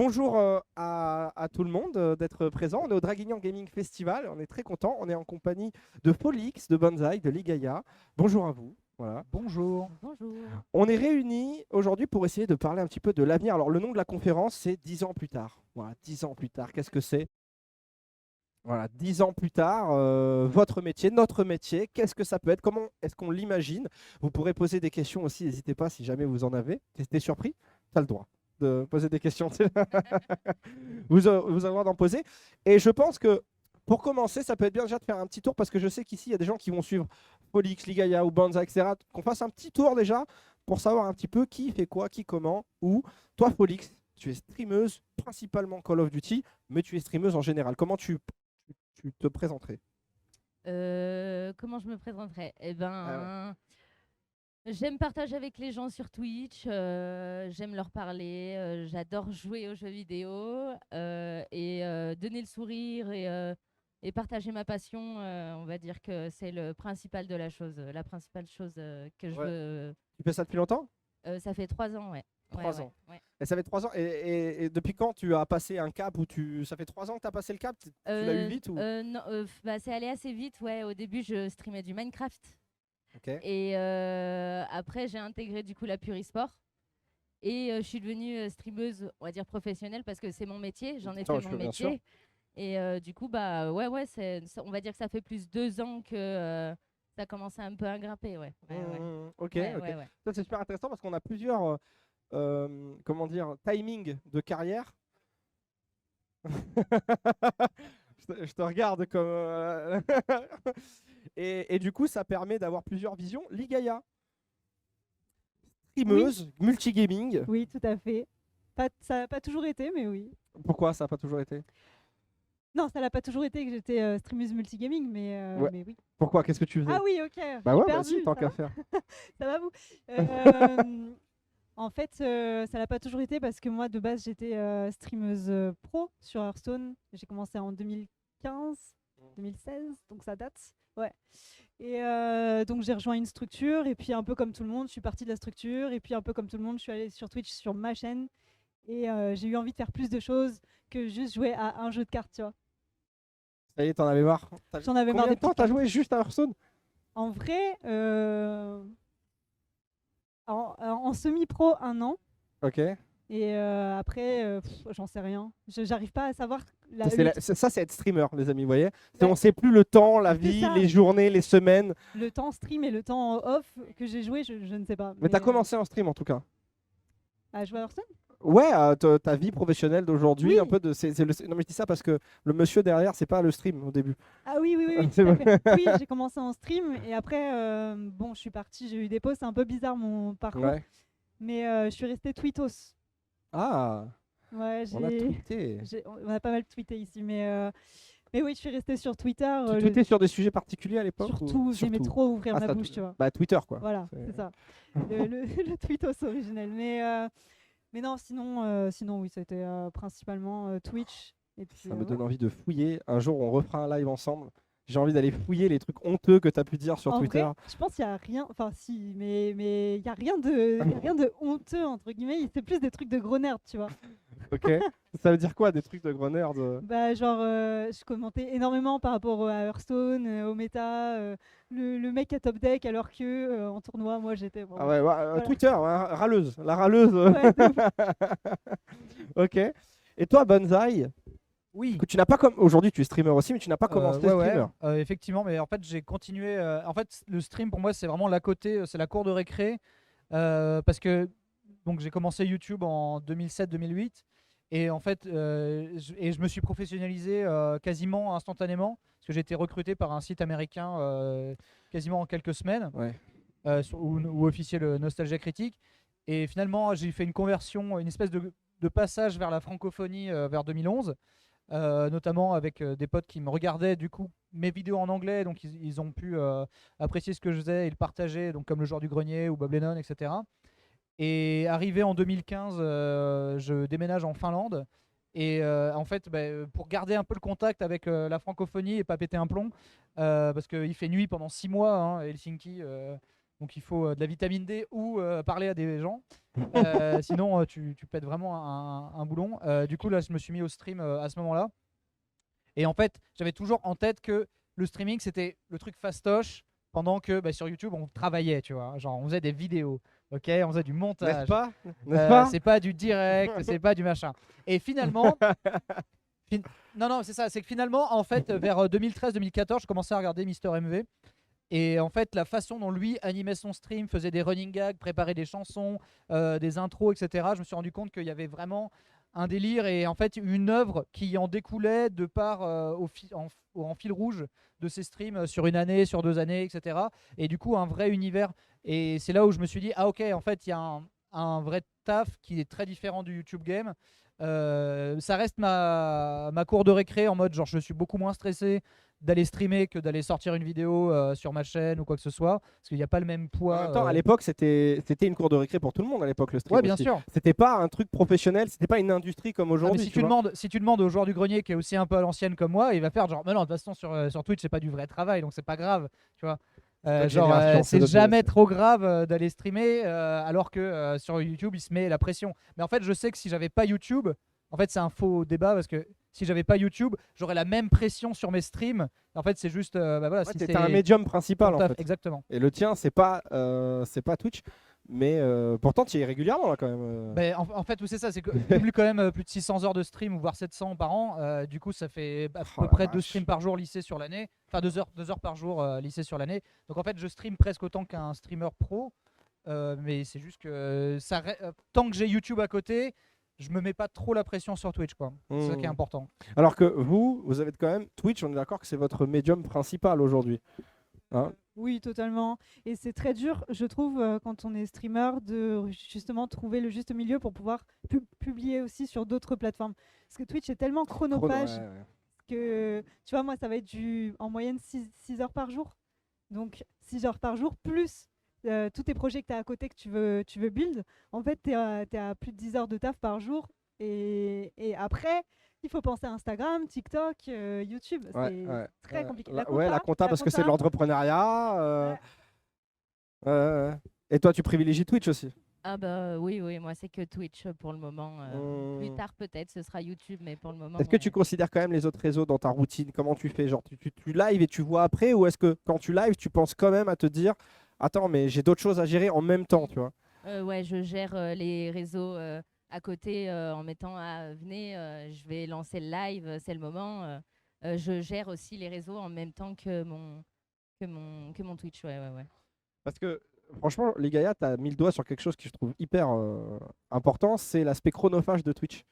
Bonjour à tout le monde d'être présent. On est au Draguignan Gaming Festival. On est très content. On est en compagnie de Polix, de Bonsaï, de Ligaya. Bonjour à vous. Voilà. Bonjour. Bonjour. On est réunis aujourd'hui pour essayer de parler un petit peu de l'avenir. Alors, le nom de la conférence, c'est 10 ans plus tard. Voilà, 10 ans plus tard. Qu'est-ce que c'est? Voilà, 10 ans plus tard, votre métier, notre métier, qu'est-ce que ça peut être? Comment est-ce qu'on l'imagine? Vous pourrez poser des questions aussi, n'hésitez pas si jamais vous en avez. T'es surpris? Tu as le droit de poser des questions. Vous avez le droit d'en poser. Et je pense que pour commencer, ça peut être bien déjà de faire un petit tour parce que je sais qu'ici, il y a des gens qui vont suivre Polix, Ligaya ou Banza, etc. Qu'on fasse un petit tour déjà pour savoir un petit peu qui fait quoi, qui comment, où. Toi, Polix, tu es streameuse, principalement Call of Duty, mais tu es streameuse en général. Comment tu te présenterais? Comment je me présenterais? Ah ouais. J'aime partager avec les gens sur Twitch, j'aime leur parler, j'adore jouer aux jeux vidéo et donner le sourire et partager ma passion. On va dire que c'est le principal de la principale chose que je Ouais. veux. Tu fais ça depuis longtemps? Ça fait 3 ans, ouais. Ouais, 3 ans. ouais. Et ça fait 3 ans. Et depuis quand tu as passé un cap où tu. Ça fait 3 ans que tu as passé le cap? Tu l'as eu vite ou? Non, c'est allé assez vite, ouais. Au début, je streamais du Minecraft. Ok. Et après, j'ai intégré du coup la Purisport. Et je suis devenue streameuse, on va dire professionnelle, parce que c'est mon métier, j'en ai fait mon Bien sûr. métier. Et du coup, bah ouais, on va dire que ça fait plus 2 ans que ça a commencé un peu à grimper, ouais. Ok, Ouais, ok. ouais, ouais. Ça, c'est super intéressant parce qu'on a plusieurs comment dire, timing de carrière. Je te regarde comme. Et du coup, ça permet d'avoir plusieurs visions. Ligaya, Oui, streameuse, multigaming. oui, tout à fait. Ça n'a pas toujours été, mais oui. Pourquoi ça n'a pas toujours été? Non, ça n'a pas toujours été que j'étais streameuse multigaming, Ouais. mais oui. Pourquoi? Qu'est-ce que tu faisais? Ah oui, ok, je Bah suis ouais, vas-y, perdue, tant ça qu'à va? faire. Ça va vous? En fait, ça n'a pas toujours été parce que moi, de base, j'étais streameuse pro sur Hearthstone. J'ai commencé en 2015, 2016, donc ça date. Ouais. Et donc j'ai rejoint une structure et puis un peu comme tout le monde, je suis partie de la structure et puis un peu comme tout le monde, je suis allée sur Twitch sur ma chaîne et j'ai eu envie de faire plus de choses que juste jouer à un jeu de cartes, tu vois. Ça y est, t'en avais marre. J'en avais marre Combien des de temps petites t'as cartes. joué juste à Hearthstone? En vrai, en semi-pro, 1 an. Ok. Et après, j'en sais rien. J'arrive pas à savoir Ça, c'est être streamer, les amis, vous voyez. Ouais, On sait plus le temps, la c'est vie, ça. les journées, les semaines. Le temps stream et le temps off que j'ai joué, je ne sais pas. Mais t'as Mais commencé en stream en tout cas. à jouer à Hearthstone. Ouais, ta vie professionnelle d'aujourd'hui, Oui. un peu de. Non, mais je dis ça parce que le monsieur derrière, c'est pas le stream au début. Ah oui, oui, oui, oui, C'est tout à vrai. fait. Oui, j'ai commencé en stream et après, bon, je suis partie, j'ai eu des pauses, c'est un peu bizarre mon parcours, Ouais. mais je suis restée tweetos. Ah, Ouais, on a tweeté. on a pas mal tweeté ici, mais oui, je suis restée sur Twitter. Tu tweetais sur des sujets particuliers à l'époque Surtout, j'aimais trop ouvrir Ah, ma bouche, tu vois. bah, Twitter, quoi. Voilà, c'est ça. Le tweetos originel. Mais non, sinon oui, c'était principalement Twitch. Et puis, Ça me donne voilà. envie de fouiller. Un jour, on refera un live ensemble. J'ai envie d'aller fouiller les trucs honteux que tu as pu dire sur En Twitter. vrai, je pense qu'il n'y a rien, enfin si, mais il n'y a y a rien de honteux, entre guillemets, c'est plus des trucs de gros nerds, tu vois. Ok. Ça veut dire quoi, des trucs de gros nerds Bah, genre, je commentais énormément par rapport à Hearthstone, au méta, le mec à top deck alors que en tournoi, moi j'étais Ah bon. ouais, Voilà. Twitter, hein, râleuse. La râleuse. Ouais, de ouf. Ok. Et toi, Banzai, Oui, que tu n'as pas comme. Aujourd'hui, tu es streamer aussi, mais tu n'as pas commencé ouais, streamer. effectivement, mais en fait j'ai continué. En fait, le stream pour moi c'est vraiment l'à côté, c'est la cour de récré, parce que donc j'ai commencé YouTube en 2007-2008 et en fait je me suis professionnalisé quasiment instantanément parce que j'ai été recruté par un site américain quasiment en quelques semaines, Ouais. où officiait le Nostalgia Critique. Et finalement j'ai fait une conversion, une espèce de passage vers la francophonie vers 2011. Notamment avec des potes qui me regardaient du coup mes vidéos en anglais, donc ils ont pu apprécier ce que je faisais et le partager, donc comme le joueur du grenier ou Bob Lennon, etc. Et arrivé en 2015, je déménage en Finlande. Et en fait, pour garder un peu le contact avec la francophonie et pas péter un plomb, parce qu'il fait nuit pendant 6 mois, hein, à Helsinki, Donc il faut de la vitamine D ou parler à des gens. Sinon, tu pètes vraiment un boulon. Du coup, là, je me suis mis au stream à ce moment-là. Et en fait, j'avais toujours en tête que le streaming, c'était le truc fastoche pendant que sur YouTube, on travaillait, tu vois. Genre, on faisait des vidéos, ok, on faisait du N'est-ce montage. pas? N'est-ce pas? C'est pas du direct, c'est pas du machin. Et finalement, non, c'est ça, c'est que finalement, en fait, vers 2013-2014, je commençais à regarder Mister MV. Et en fait, la façon dont lui animait son stream, faisait des running gags, préparait des chansons, des intros, etc., je me suis rendu compte qu'il y avait vraiment un délire et en fait une œuvre qui en découlait de par en fil rouge de ses streams sur une année, sur 2 années, etc. Et du coup, un vrai univers. Et c'est là où je me suis dit, ah ok, en fait, il y a un vrai taf qui est très différent du YouTube game. Ça reste ma cour de récré en mode genre je suis beaucoup moins stressé d'aller streamer que d'aller sortir une vidéo sur ma chaîne ou quoi que ce soit parce qu'il n'y a pas le même En poids. même temps, à l'époque, c'était une cour de récré pour tout le monde à l'époque, le stream Ouais, bien aussi. sûr. C'était pas un truc professionnel, c'était pas une industrie comme Ah, mais aujourd'hui. si tu tu vois. demandes au joueur du grenier qui est aussi un peu à l'ancienne comme moi, il va faire genre mais non, de toute façon sur Twitch c'est pas du vrai travail donc c'est pas grave, tu vois. notre Genre génération, c'est notre jamais génération. trop grave d'aller streamer alors que sur YouTube il se met la pression. Mais en fait je sais que si j'avais pas YouTube, en fait c'est un faux débat parce que si j'avais pas YouTube, j'aurais la même pression sur mes streams. En fait c'est juste voilà, Ouais, si t'étais c'est un médium principal ton en taf, fait. exactement. Et le tien, c'est pas Twitch, mais pourtant tu y es régulièrement là quand même. Ben, en fait, oui, c'est ça, c'est que je publie quand même plus de 600 heures de stream, ou voire 700 par an. Du coup, ça fait à Oh peu la près 2 vache. streams par jour lissés sur l'année. Enfin, 2 heures par jour lissés sur l'année. Donc en fait, je stream presque autant qu'un streamer pro. Mais c'est juste que tant que j'ai YouTube à côté, je me mets pas trop la pression sur Twitch, quoi. C'est ça qui est Hmm. important. Alors que vous avez quand même Twitch, on est d'accord que c'est votre médium principal aujourd'hui. Hein? Oui, totalement. Et c'est très dur, je trouve, quand on est streamer, de justement trouver le juste milieu pour pouvoir publier aussi sur d'autres plateformes. Parce que Twitch est tellement chronophage Ouais, ouais. que, tu vois, moi, ça va être en moyenne 6 heures par jour. Donc, 6 heures par jour, plus tous tes projets que tu as à côté que tu veux build. En fait, tu es, à plus de 10 heures de taf par jour. Et après, il faut penser à Instagram, TikTok, YouTube. Ouais, C'est ouais. très compliqué. La Ouais, la compta parce que c'est de compta, l'entrepreneuriat. ouais. Ouais. Et toi, tu privilégies Twitch aussi. Ah bah oui, moi c'est que Twitch pour le moment. Plus Hmm. tard peut-être ce sera YouTube, mais pour le moment. Est-ce que tu considères quand même les autres réseaux dans ta routine? Comment tu fais? Genre, tu live et tu vois après? Ou est-ce que quand tu live, tu penses quand même à te dire, attends, mais j'ai d'autres choses à gérer en même temps, tu vois? Ouais, je gère les réseaux à côté en mettant venez, je vais lancer le live, c'est le moment. Je gère aussi les réseaux en même temps que mon Twitch. Ouais. Parce que franchement, les Gaïa, tu as mis le doigt sur quelque chose que je trouve hyper important, c'est l'aspect chronophage de Twitch.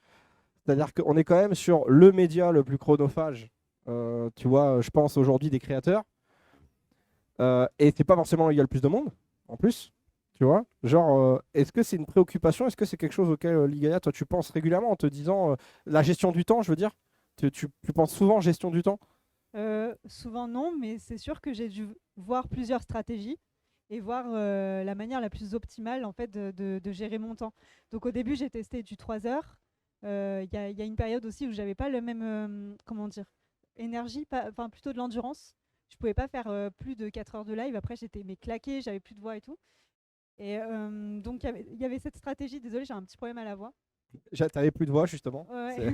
C'est-à-dire qu'on est quand même sur le média le plus chronophage, tu vois, je pense aujourd'hui des créateurs. Et c'est pas forcément là où il y a le plus de monde, en plus. Tu vois, genre, est-ce que c'est une préoccupation? Est-ce que c'est quelque chose auquel, Ligaya, toi, tu penses régulièrement en te disant la gestion du temps, je veux dire? Tu penses souvent gestion du temps? Souvent non, mais c'est sûr que j'ai dû voir plusieurs stratégies et voir la manière la plus optimale en fait de gérer mon temps. Donc au début j'ai testé du 3 heures. Il y a une période aussi où j'avais pas le même comment dire énergie, enfin plutôt de l'endurance. Je pouvais pas faire plus de 4 heures de live. Après j'étais claquée, j'avais plus de voix et tout. Et donc il y avait cette stratégie. Désolée, j'ai un petit problème à la voix. T'avais plus de voix, justement. Ouais.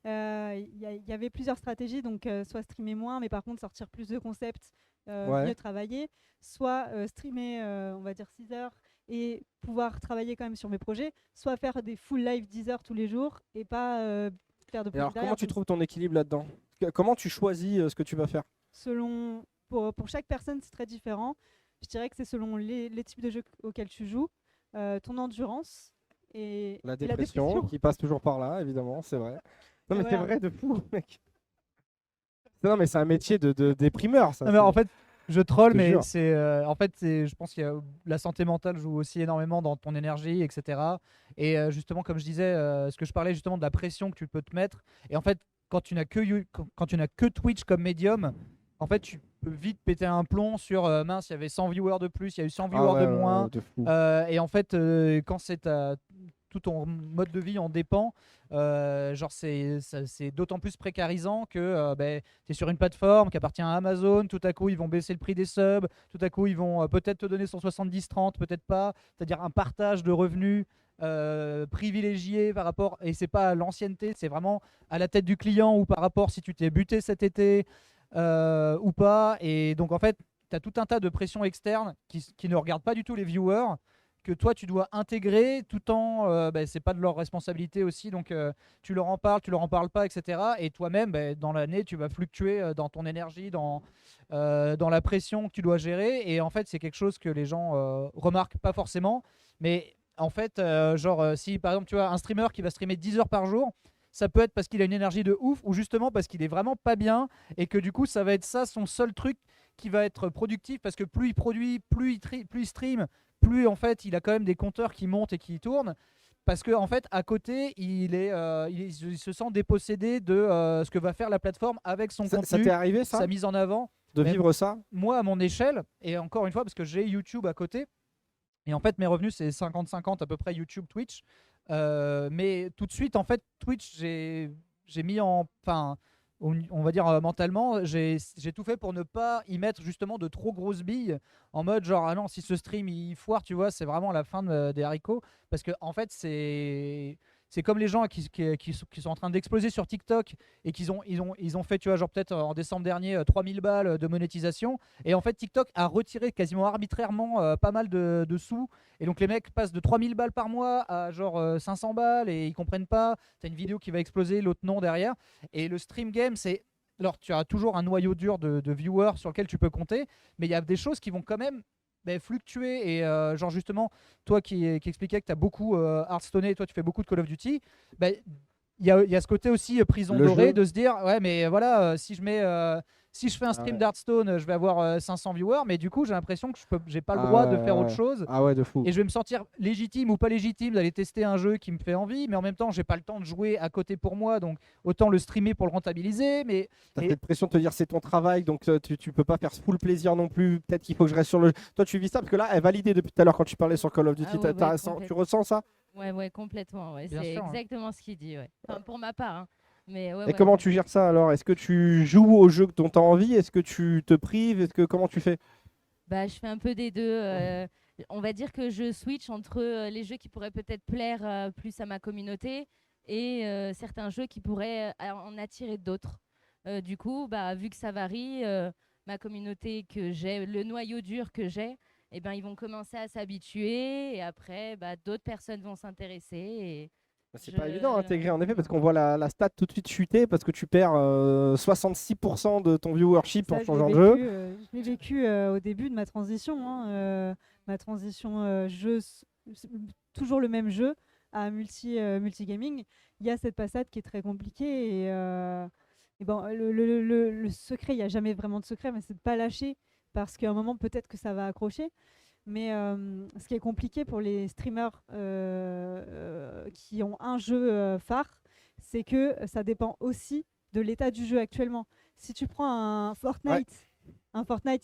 Il y avait plusieurs stratégies, donc soit streamer moins, mais par contre sortir plus de concepts, Ouais. mieux travailler, soit streamer, on va dire 6 heures et pouvoir travailler quand même sur mes projets, soit faire des full live 10 heures tous les jours et pas faire de Et projet alors, derrière. comment tu Donc, trouves ton équilibre là-dedans? Comment tu choisis ce que tu vas faire? pour chaque personne, c'est très différent. Je dirais que c'est selon les types de jeux auxquels tu joues, ton endurance et La et dépression qui passe toujours par là, évidemment, c'est vrai. Non, mais Et c'est voilà. vrai de fou, mec. Non, mais c'est un métier de déprimeur, ça. Non, mais en fait, je troll, Je te mais jure. je pense qu'il y a la santé mentale joue aussi énormément dans ton énergie, etc. Et justement, comme je disais, ce que je parlais justement de la pression que tu peux te mettre. Et en fait, quand tu n'as quand tu n'as que Twitch comme médium, en fait, tu peux vite péter un plomb sur mince, il y avait 100 viewers de plus, il y a eu 100 Ah viewers de ouais, moins. de fou. Et en fait, quand c'est tout ton mode de vie en dépend. Genre c'est d'autant plus précarisant que tu es sur une plateforme qui appartient à Amazon, tout à coup ils vont baisser le prix des subs, tout à coup ils vont peut-être te donner 170-30, peut-être pas, c'est-à-dire un partage de revenus privilégié par rapport, et c'est pas à l'ancienneté, c'est vraiment à la tête du client ou par rapport si tu t'es buté cet été ou pas. Et donc en fait tu as tout un tas de pressions externes qui ne regardent pas du tout les viewers, que toi tu dois intégrer tout en c'est pas de leur responsabilité aussi, donc tu leur en parles, tu leur en parles pas, etc. Et toi-même dans l'année tu vas fluctuer dans ton énergie, dans la pression que tu dois gérer. Et en fait c'est quelque chose que les gens remarquent pas forcément, mais en fait si par exemple tu as un streamer qui va streamer 10 heures par jour, ça peut être parce qu'il a une énergie de ouf, ou justement parce qu'il est vraiment pas bien, et que du coup ça va être ça son seul truc qui va être productif, parce que plus il produit, plus il stream, plus en fait il a quand même des compteurs qui montent et qui tournent, parce que en fait à côté il se sent dépossédé de ce que va faire la plateforme avec son Ça contenu, t'est arrivé ça, sa mise en avant. de Même vivre ça? moi à mon échelle, et encore une fois parce que j'ai YouTube à côté, et en fait mes revenus c'est 50-50 à peu près, YouTube, Twitch. Mais tout de suite en fait Twitch j'ai mis en, enfin on va dire mentalement, j'ai tout fait pour ne pas y mettre justement de trop grosses billes, en mode genre ah non, si ce stream il foire, tu vois, c'est vraiment la fin des haricots. Parce que en fait c'est comme les gens qui sont en train d'exploser sur TikTok, et ils ont fait, tu vois, genre peut-être en décembre dernier 3000 balles de monétisation, et en fait TikTok a retiré quasiment arbitrairement pas mal de sous, et donc les mecs passent de 3000 balles par mois à genre 500 balles, et ils comprennent pas. T'as une vidéo qui va exploser, l'autre non derrière. Et le stream game, c'est. Alors, tu as toujours un noyau dur de viewers sur lequel tu peux compter, mais il y a des choses qui vont quand même fluctuer. Et genre, justement, toi qui expliquais que tu as beaucoup Hearthstone, et toi tu fais beaucoup de Call of Duty, bah, il y a ce côté aussi prison Le dorée, jeu. de se dire ouais, mais voilà, si je fais un stream ouais. d'Hearthstone, je vais avoir 500 viewers, mais du coup, j'ai l'impression que j'ai pas le Ah droit ouais, de faire autre ouais. chose. Ah ouais, de fou. Et je vais me sentir légitime ou pas légitime d'aller tester un jeu qui me fait envie, mais en même temps, j'ai pas le temps de jouer à côté pour moi, donc autant le streamer pour le rentabiliser. Mais T'as et- cette pression de te dire c'est ton travail, donc tu peux pas faire full plaisir non plus. Peut-être qu'il faut que je reste sur le jeu. Toi, tu vis ça parce que là, elle validait depuis tout à l'heure quand tu parlais sur Call of Duty. Ah ouais, ouais, Tu complètement. ressens ça? Ouais, complètement. Ouais. Bien C'est sûr, hein. exactement ce qu'il dit. Ouais. Enfin, pour ma part. Hein. Mais Et comment tu gères ça alors? Est-ce que tu joues au jeu dont tu as envie? Est-ce que tu te prives? Comment tu fais? Bah, je fais un peu des deux. On va dire que je switch entre les jeux qui pourraient peut-être plaire plus à ma communauté, et certains jeux qui pourraient en attirer d'autres. Du coup, bah, vu que ça varie, ma communauté que j'ai, le noyau dur que j'ai, eh ben, ils vont commencer à s'habituer, et après, bah, d'autres personnes vont s'intéresser. Et C'est je... pas évident à intégrer en effet parce non. qu'on voit la stat tout de suite chuter parce que tu perds 66% de ton viewership en Ça, changeant de jeu. je l'ai vécu au début de ma transition. Hein, ma transition jeu, toujours le même jeu, à multigaming. Il y a cette passade qui est très compliquée. Et bon, le secret, il n'y a jamais vraiment de secret, mais c'est de ne pas lâcher, parce qu'à un moment, peut-être que ça va accrocher. Mais ce qui est compliqué pour les streamers qui ont un jeu phare, c'est que ça dépend aussi de l'état du jeu actuellement. Si tu prends un Fortnite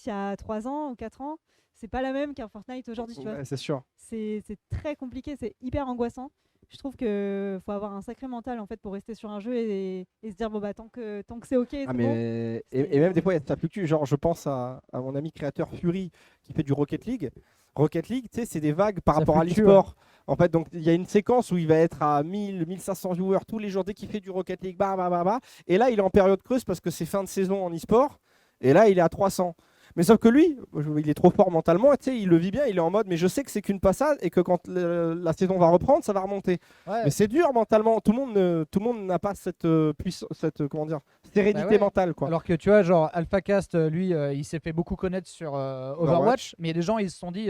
il y a 3 ans ou 4 ans, c'est pas la même qu'un Fortnite aujourd'hui. Tu vois. Ouais, c'est sûr. C'est très compliqué, c'est hyper angoissant. Je trouve qu'il faut avoir un sacré mental en fait pour rester sur un jeu et se dire bon bah tant que c'est ok, c'est Ah, bon. mais... et même des fois, ça fluctue. Genre, je pense à mon ami créateur Fury qui fait du Rocket League. Rocket League, tu sais, c'est des vagues par Ça rapport à fluctue, l'e-sport. En fait, donc il y a une séquence où il va être à 1000, 1500 viewers tous les jours dès qu'il fait du Rocket League. Bah, bah, bah, bah. Et là, il est en période creuse parce que c'est fin de saison en e-sport. Et là, il est à 300. Mais sauf que lui, il est trop fort mentalement, tu sais, il le vit bien, il est en mode, mais je sais que c'est qu'une passade et que quand la saison va reprendre, ça va remonter. ouais, Mais c'est dur mentalement, tout le monde n'a pas cette puissance, cette comment dire, sérénité Bah ouais. mentale quoi. Alors que tu vois, genre AlphaCast, lui, il s'est fait beaucoup connaître sur Overwatch, mais il y a des gens, ils se sont dit,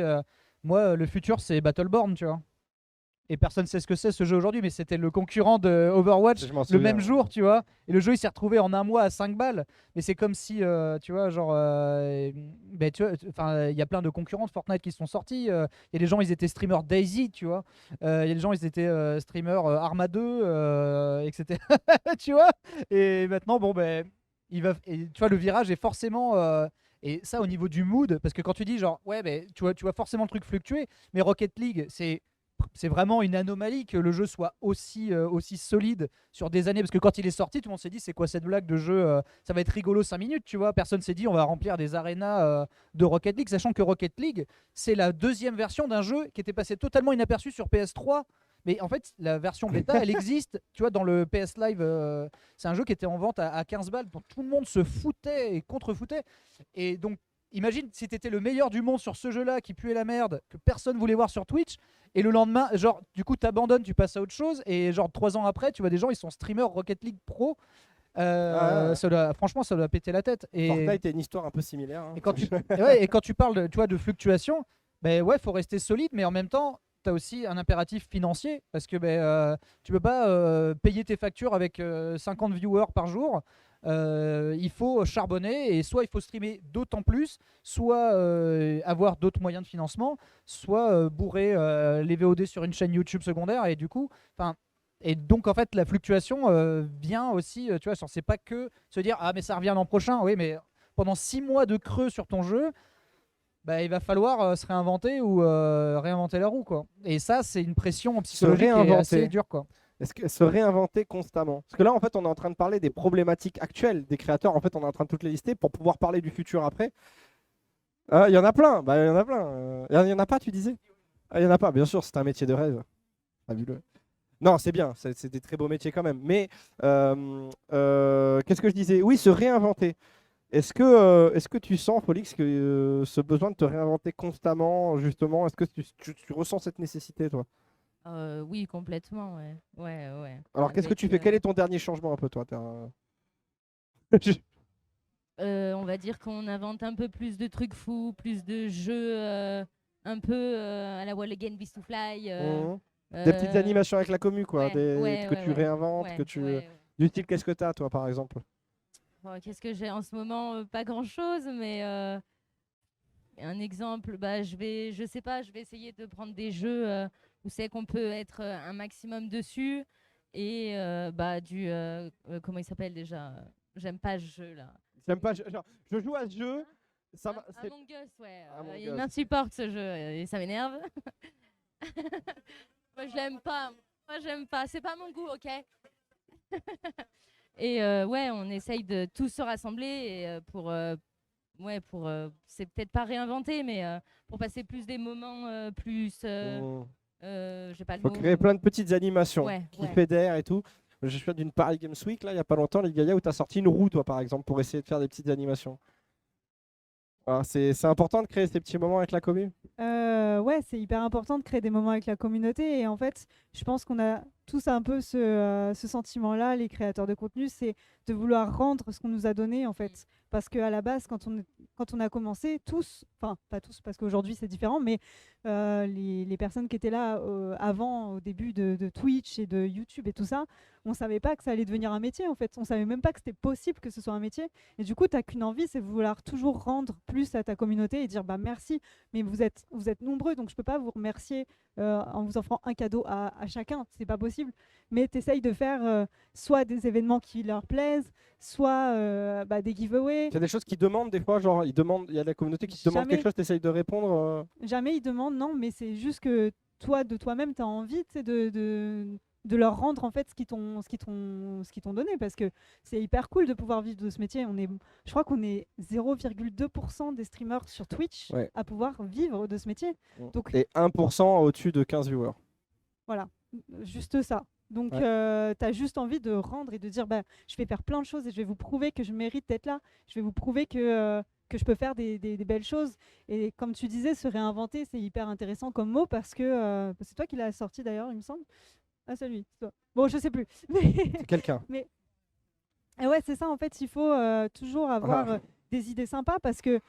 moi, le futur, c'est Battleborn, tu vois. Et personne ne sait ce que c'est ce jeu aujourd'hui, mais c'était le concurrent de Overwatch Je m'en le souviens, même ouais. jour, tu vois. Et le jeu, il s'est retrouvé en un mois à 5 balles. Mais c'est comme si, tu vois, genre, tu vois, enfin, il y a plein de concurrents de Fortnite qui sont sortis. Il y a des gens, ils étaient streamers Daisy, tu vois. Il y a des gens, ils étaient streamers Arma 2, etc. Tu vois. Et maintenant, bon, tu vois, le virage est forcément. Et ça, au niveau du mood, parce que quand tu dis, genre, ouais, tu vois forcément le truc fluctuer, mais Rocket League, c'est c'est vraiment une anomalie que le jeu soit aussi solide sur des années. Parce que quand il est sorti, tout le monde s'est dit c'est quoi cette blague de jeu ça va être rigolo 5 minutes, tu vois. Personne s'est dit on va remplir des arénas de Rocket League, sachant que Rocket League, c'est la deuxième version d'un jeu qui était passé totalement inaperçu sur PS3. Mais en fait, la version bêta, elle existe, tu vois, dans le PS Live. C'est un jeu qui était en vente à 15 balles, dont tout le monde se foutait et contre-foutait. Et donc, imagine si t'étais le meilleur du monde sur ce jeu-là, qui puait la merde, que personne voulait voir sur Twitch, et le lendemain, genre, du coup, t'abandonnes, tu passes à autre chose, et genre 3 ans après, tu vois des gens, ils sont streamers Rocket League Pro. Franchement, ça doit péter la tête. Et Fortnite est une histoire un peu similaire. Hein. et quand tu parles tu vois, de fluctuation, ben ouais, faut rester solide, mais en même temps, tu as aussi un impératif financier parce que tu peux pas payer tes factures avec 50 viewers par jour. Il faut charbonner et soit il faut streamer d'autant plus, soit avoir d'autres moyens de financement, soit bourrer les VOD sur une chaîne YouTube secondaire et du coup, enfin. Et donc en fait la fluctuation vient aussi, tu vois, c'est pas que se dire ah mais ça revient l'an prochain, oui mais pendant 6 mois de creux sur ton jeu, bah, il va falloir se réinventer ou réinventer la roue quoi. Et ça c'est une pression psychologique qui est assez dure quoi. Est-ce que se réinventer constamment? Parce que là en fait on est en train de parler des problématiques actuelles des créateurs, en fait on est en train de toutes les lister pour pouvoir parler du futur après. Il y en a plein, il y en a plein. Il y en a pas tu disais? Il y en a pas, bien sûr c'est un métier de rêve. Fabuleux. Non, c'est bien, c'est des très beaux métiers quand même. Mais qu'est-ce que je disais? Oui, se réinventer. Est-ce que tu sens, Folix, que ce besoin de te réinventer constamment, justement, est-ce que tu ressens cette nécessité, toi? Oui, complètement, ouais. Ouais. Alors, qu'est-ce que tu fais? Quel est ton dernier changement un peu, toi? On va dire qu'on invente un peu plus de trucs fous, plus de jeux un peu à la Wall Again, Beast to Fly. Des petites animations avec la commu, quoi, que tu réinventes, ouais. Du style, qu'est-ce que tu as, toi, par exemple? Qu'est-ce que j'ai en ce moment? Pas grand-chose, mais un exemple, je sais pas, je vais essayer de prendre des jeux où c'est qu'on peut être un maximum dessus et comment il s'appelle déjà? J'aime pas ce jeu là. J'aime pas, genre, je joue à ce jeu, ça va. Among Us, ouais. Among Il Us. m'insupporte ce jeu et ça m'énerve. Moi je l'aime pas. Moi j'aime pas. C'est pas mon goût, ok. Et ouais, on essaye de tous se rassembler et pour c'est peut-être pas réinventer, mais pour passer plus des moments plus. J'ai pas le Faut mot. créer plein de petites animations qui ouais. fédèrent et tout. Je suis d'une Paris Games Week, là, il y a pas longtemps, les Gaïa, où tu as sorti une roue, toi, par exemple, pour essayer de faire des petites animations. Voilà, c'est important de créer ces petits moments avec la commune. Ouais, c'est hyper important de créer des moments avec la communauté. Et en fait, je pense qu'on a tous un peu ce sentiment-là, les créateurs de contenu, c'est de vouloir rendre ce qu'on nous a donné, en fait. Parce qu'à la base, quand on a commencé, tous, enfin pas tous, parce qu'aujourd'hui c'est différent, mais les personnes qui étaient là avant, au début de Twitch et de YouTube et tout ça, on savait pas que ça allait devenir un métier, en fait. On savait même pas que c'était possible que ce soit un métier. Et du coup, tu n'as qu'une envie, c'est vouloir toujours rendre plus à ta communauté et dire bah merci, mais vous êtes nombreux, donc je peux pas vous remercier en vous offrant un cadeau à chacun, c'est pas possible. Mais tu essayes de faire soit des événements qui leur plaisent, soit des giveaways. Il y a des choses qui demandent des fois, genre il y a la communauté qui te demande quelque chose, tu essayes de répondre. Jamais ils demandent, non, mais c'est juste que toi, de toi-même, tu as envie de leur rendre en fait ce qu'ils t'ont donné, parce que c'est hyper cool de pouvoir vivre de ce métier. Je crois qu'on est 0,2% des streamers sur Twitch à pouvoir vivre de ce métier. Donc, et 1% au-dessus de 15 viewers. Voilà, juste ça. Donc, tu as juste envie de rendre et de dire je vais faire plein de choses et je vais vous prouver que je mérite d'être là. Je vais vous prouver que je peux faire des belles choses. Et comme tu disais, se réinventer, c'est hyper intéressant comme mot parce que c'est toi qui l'as sorti d'ailleurs, il me semble. Ah, c'est lui, c'est toi. Bon, je sais plus. C'est quelqu'un. Mais ouais, c'est ça, en fait, il faut toujours avoir des idées sympas parce que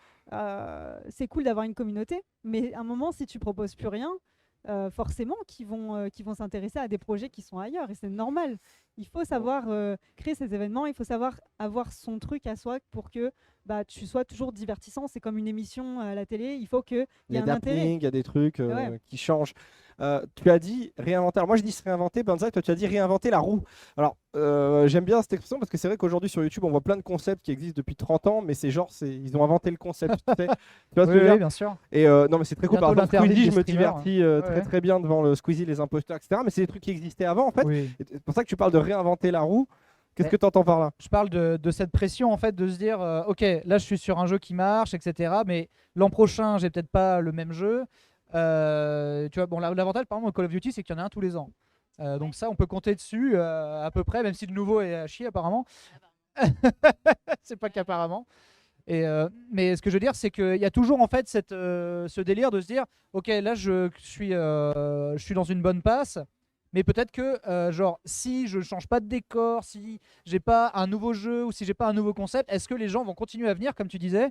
c'est cool d'avoir une communauté, mais à un moment, si tu proposes plus rien, forcément qu'ils vont s'intéresser à des projets qui sont ailleurs et c'est normal. Il faut savoir créer ces événements, il faut savoir avoir son truc à soi pour que tu sois toujours divertissant. C'est comme une émission à la télé, il faut qu'il y ait un intérêt. Il y a des trucs qui changent. Tu as dit réinventer. Alors moi je dis se réinventer, Banzai, toi tu as dit réinventer la roue. Alors j'aime bien cette expression parce que c'est vrai qu'aujourd'hui sur YouTube on voit plein de concepts qui existent depuis 30 ans, mais c'est genre ils ont inventé le concept. Tu vois ce que je veux dire? bien sûr. Et non mais c'est très cool. Par Bientôt exemple, l'interdit Squeezie, des je me streamers. divertis très Ouais. très bien devant le Squeezie, les imposteurs, etc. Mais c'est des trucs qui existaient avant en fait. Oui. Et c'est pour ça que tu parles de réinventer la roue. Qu'est-ce Mais- que tu entends par là? Je parle de cette pression en fait de se dire ok là je suis sur un jeu qui marche etc mais l'an prochain j'ai peut-être pas le même jeu. Tu vois bon l'avantage par exemple au Call of Duty c'est qu'il y en a un tous les ans. Donc ça on peut compter dessus à peu près même si le nouveau est à chier apparemment. C'est pas qu'apparemment. Mais ce que je veux dire, c'est qu'il y a toujours en fait ce délire de se dire, ok, là je suis dans une bonne passe, mais peut-être que genre si je change pas de décor, si j'ai pas un nouveau jeu ou si j'ai pas un nouveau concept, est-ce que les gens vont continuer à venir, comme tu disais,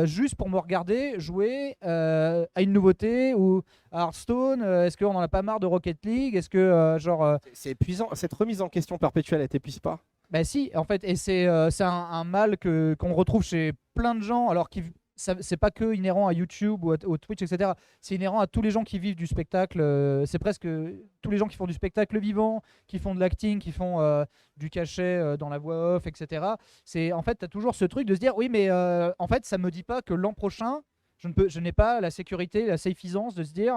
juste pour me regarder jouer à une nouveauté ou à Hearthstone est-ce qu'on en a pas marre de Rocket League? Est-ce que C'est épuisant. Cette remise en question perpétuelle, elle t'épuise pas? bah si, en fait, et c'est un mal qu'on retrouve chez plein de gens, alors c'est pas que inhérent à YouTube ou au Twitch, etc. C'est inhérent à tous les gens qui vivent du spectacle. C'est presque tous les gens qui font du spectacle vivant, qui font de l'acting, qui font du cachet dans la voix off, etc. En fait, tu as toujours ce truc de se dire, oui, mais en fait, ça me dit pas que l'an prochain, je n'ai pas la sécurité, la safeisance de se dire,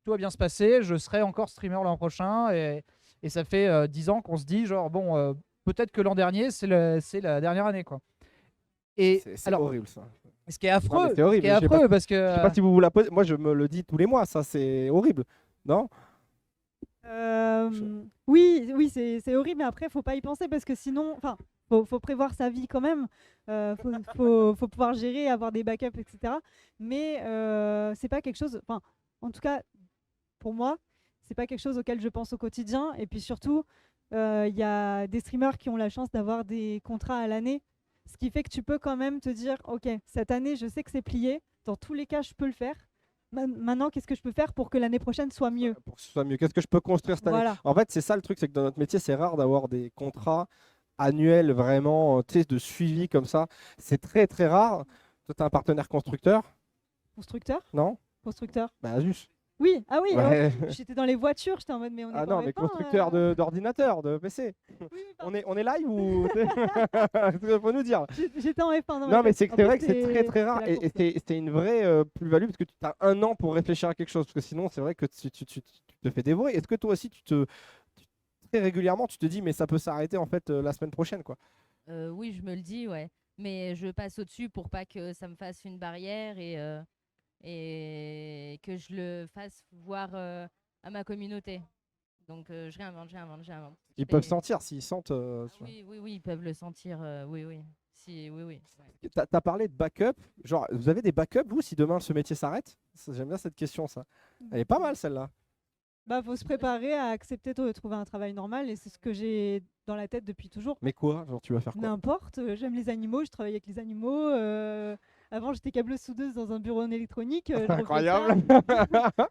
tout va bien se passer, je serai encore streamer l'an prochain. Et ça fait 10 ans qu'on se dit, genre, bon, peut-être que l'an dernier, c'est la dernière année, quoi. Et C'est alors, horrible ça. ce qui est affreux, c'est horrible, ce qui est je sais pas affreux parce Je sais que. pas si vous vous la posez. Moi, je me le dis tous les mois, ça, c'est horrible. Non? Oui, oui, c'est horrible, mais après, faut pas y penser parce que sinon, enfin, faut prévoir sa vie quand même. Faut pouvoir gérer, avoir des backups, etc. Mais c'est pas quelque chose. Enfin, en tout cas, pour moi, c'est pas quelque chose auquel je pense au quotidien. Et puis surtout, il y a des streamers qui ont la chance d'avoir des contrats à l'année, ce qui fait que tu peux quand même te dire, ok, cette année, je sais que c'est plié. Dans tous les cas, je peux le faire. Maintenant, qu'est-ce que je peux faire pour que l'année prochaine soit mieux? Pour que ce soit mieux. Qu'est-ce que je peux construire cette année? Voilà. En fait, c'est ça le truc, c'est que dans notre métier, c'est rare d'avoir des contrats annuels vraiment, tu sais, de suivi comme ça. C'est très très rare. Toi, tu as un partenaire constructeur, Constructeur? non? Constructeur? Bah, Asus. Oui, ah oui, Ouais. j'étais dans les voitures, j'étais en mode, mais on est Ah pas en non, mais F1, constructeur d'ordinateur, de PC. Oui, pardon. On est live ou faut nous dire. J'étais en F1 dans ma Non, mais tête. c'est En c'est plus, vrai que c'est très très rare la et course. c'est une vraie plus-value parce que tu as un an pour réfléchir à quelque chose. Parce que sinon, c'est vrai que tu te fais dévorer. Est-ce que toi aussi, très régulièrement, tu te dis, mais ça peut s'arrêter en fait la semaine prochaine, quoi? Oui, je me le dis, ouais. Mais je passe au-dessus pour pas que ça me fasse une barrière et que je le fasse voir à ma communauté. Donc je réinvente. Ils peuvent sentir s'ils sentent. Oui, ils peuvent le sentir. Oui. Oui. T'as parlé de backup. Genre, vous avez des backups, vous, si demain ce métier s'arrête? J'aime bien cette question, ça. Elle est pas mal, celle-là. Bah, faut se préparer à accepter de trouver un travail normal et c'est ce que j'ai dans la tête depuis toujours. Mais quoi? Genre, tu vas faire quoi? N'importe, j'aime les animaux, je travaille avec les animaux. Avant, j'étais câbleuse soudeuse dans un bureau en électronique. je refais ça. Incroyable.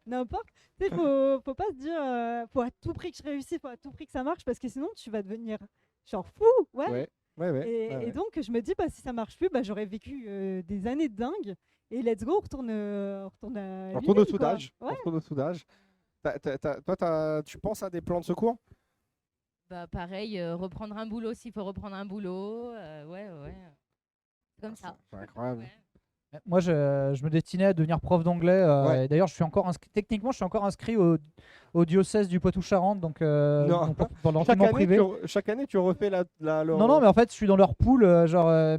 N'importe. Tu sais, faut pas se dire, faut à tout prix que je réussisse, faut à tout prix que ça marche parce que sinon, tu vas devenir genre fou. Ouais. Ouais. Et donc, je me dis, bah, si ça marche plus, bah, j'aurais vécu des années de dingue. Et let's go, on retourne à On retourne au l'usine, quoi. soudage. On Ouais. retourne au soudage. Toi, tu penses à des plans de secours? Bah pareil, reprendre un boulot s'il faut reprendre un boulot. Ouais. Comme ça. C'est incroyable. Ouais. Moi, je me destinais à devenir prof d'anglais. Ouais. Et d'ailleurs, je suis encore techniquement, je suis encore inscrit au diocèse du Poitou-Charentes, donc Non. dans l'enseignement privé. Chaque année, tu refais Non, mais en fait, je suis dans leur pool,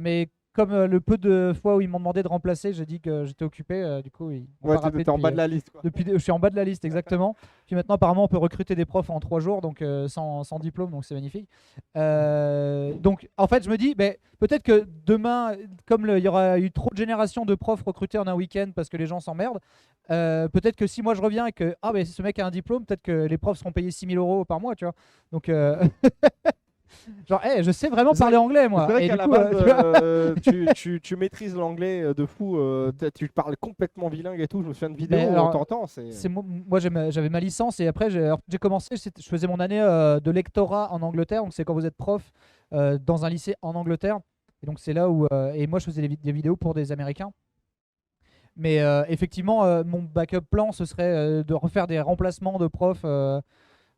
mais comme le peu de fois où ils m'ont demandé de remplacer, j'ai dit que j'étais occupé. Du coup, ils m'ont Ouais, pas rappelé t'es en depuis, bas de la liste, quoi. je suis en bas de la liste, exactement. Puis maintenant, apparemment, on peut recruter des profs en 3 jours, donc sans diplôme, donc c'est magnifique. Donc, en fait, je me dis, peut-être que demain, comme il y aura eu trop de générations de profs recrutés en un week-end parce que les gens s'emmerdent, peut-être que si moi je reviens et que ce mec a un diplôme, peut-être que les profs seront payés 6 000 € par mois, tu vois. Donc, genre, je sais vraiment parler anglais, moi. C'est vrai Et qu'à du la coup, base, tu maîtrises l'anglais de fou. Tu parles complètement bilingue et tout. Je me souviens de vidéos où alors, on t'entend. moi, j'avais ma licence et après j'ai commencé, je faisais mon année de lectorat en Angleterre, donc c'est quand vous êtes prof dans un lycée en Angleterre. Et donc c'est là où et moi je faisais des vidéos pour des Américains. Mais effectivement, mon backup plan, ce serait de refaire des remplacements de profs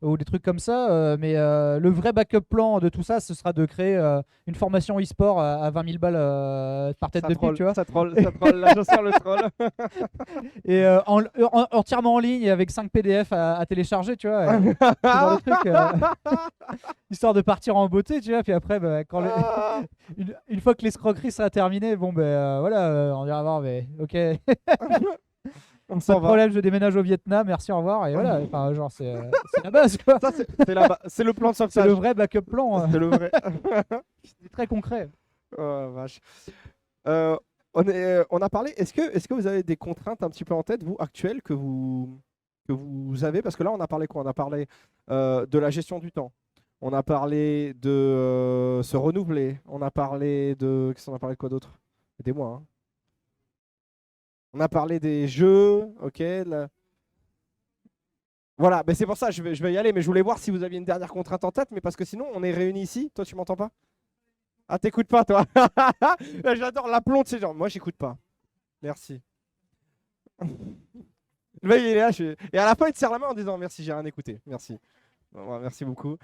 ou des trucs comme ça. Mais le vrai backup plan de tout ça, ce sera de créer une formation e-sport à 20 000 balles par tête Ça de pipe, troll, tu vois. ça troll, ça troll. Là, je sens le troll. Et entièrement en ligne avec 5 PDF à télécharger, tu vois. Ce genre de truc, histoire de partir en beauté, tu vois. Puis après, bah, une fois que l'escroquerie sera terminée, bon, ben voilà, on dira voir, mais ok. On Pas s'en de va. problème, je déménage au Vietnam, merci, au revoir. Et voilà, enfin, genre, c'est la base, quoi. Ça, c'est là-bas. C'est le plan de C'est sauvetage. le vrai backup plan. C'est le vrai. C'est très concret. Oh, vache. On a parlé. Est-ce que vous avez des contraintes un petit peu en tête, vous, actuelles, que vous avez? Parce que là, on a parlé quoi? On a parlé de la gestion du temps. On a parlé de se renouveler. On a parlé de. Qu'est-ce qu'on a parlé de quoi d'autre? Aidez-moi, hein. On a parlé des jeux, ok. Voilà, mais c'est pour ça, je vais y aller, mais je voulais voir si vous aviez une dernière contrainte en tête, mais parce que sinon, on est réunis ici. Toi, tu m'entends pas? Ah, t'écoutes pas, toi? J'adore l'aplomb de ces gens. Moi, j'écoute pas. Merci. Le mec, il est là, et à la fin, il te serre la main en disant merci, j'ai rien écouté. Merci. Bon, merci beaucoup.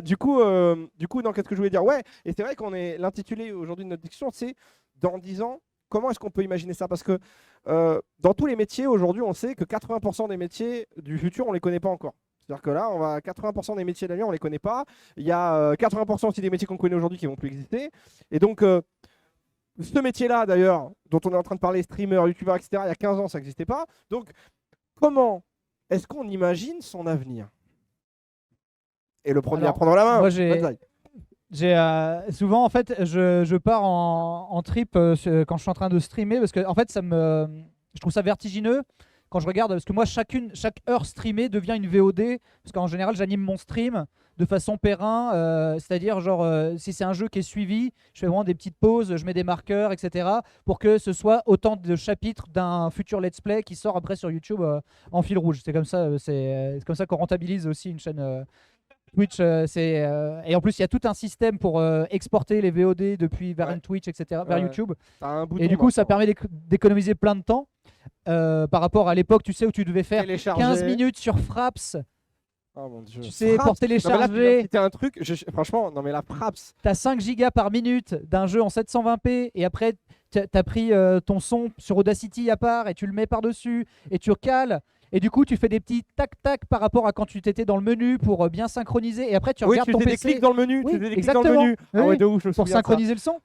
Du coup, non, qu'est-ce que je voulais dire? Ouais, et c'est vrai qu'on est l'intitulé aujourd'hui de notre discussion, c'est dans 10 ans, comment est-ce qu'on peut imaginer ça? Parce que dans tous les métiers, aujourd'hui, on sait que 80% des métiers du futur, on ne les connaît pas encore. C'est-à-dire que là, 80% des métiers d'avenir, on ne les connaît pas. Il y a 80% aussi des métiers qu'on connaît aujourd'hui qui ne vont plus exister. Et donc, ce métier-là, d'ailleurs, dont on est en train de parler, streamer, youtubeur, etc., il y a 15 ans, ça n'existait pas. Donc, comment est-ce qu'on imagine son avenir? Et le premier à Alors, prendre la main, moi, Banzai. souvent, en fait, je pars en trip quand je suis en train de streamer parce que, en fait, je trouve ça vertigineux quand je regarde. Parce que moi, chaque heure streamée devient une VOD. Parce qu'en général, j'anime mon stream de façon périn. C'est-à-dire, genre, si c'est un jeu qui est suivi, je fais vraiment des petites pauses, je mets des marqueurs, etc. pour que ce soit autant de chapitres d'un futur let's play qui sort après sur YouTube en fil rouge. C'est comme ça, c'est comme ça qu'on rentabilise aussi une chaîne. Twitch, et en plus il y a tout un système pour exporter les VOD depuis vers Ouais. Twitch, etc., vers Ouais. YouTube. T'as un bouton Et du coup, ça maintenant. permet d'économiser plein de temps par rapport à l'époque, tu sais, où tu devais faire Télécharger. 15 minutes sur Fraps, Oh mon Dieu. tu sais, Fraps. pour Non, mais là, tu viens de télécharger. citer un truc. Franchement, non mais la Fraps. T'as 5 gigas par minute d'un jeu en 720p et après t'as pris ton son sur Audacity à part et tu le mets par-dessus et tu recales. Et du coup, tu fais des petits tac-tac par rapport à quand tu t'étais dans le menu pour bien synchroniser. Et après, tu Oui, regardes tu ton fais des PC. clics dans le menu. Oui, Tu fais des clics dans le exactement. menu. Ah Oui, ouais, de ouf, je me pour souviens de ça. synchroniser le son.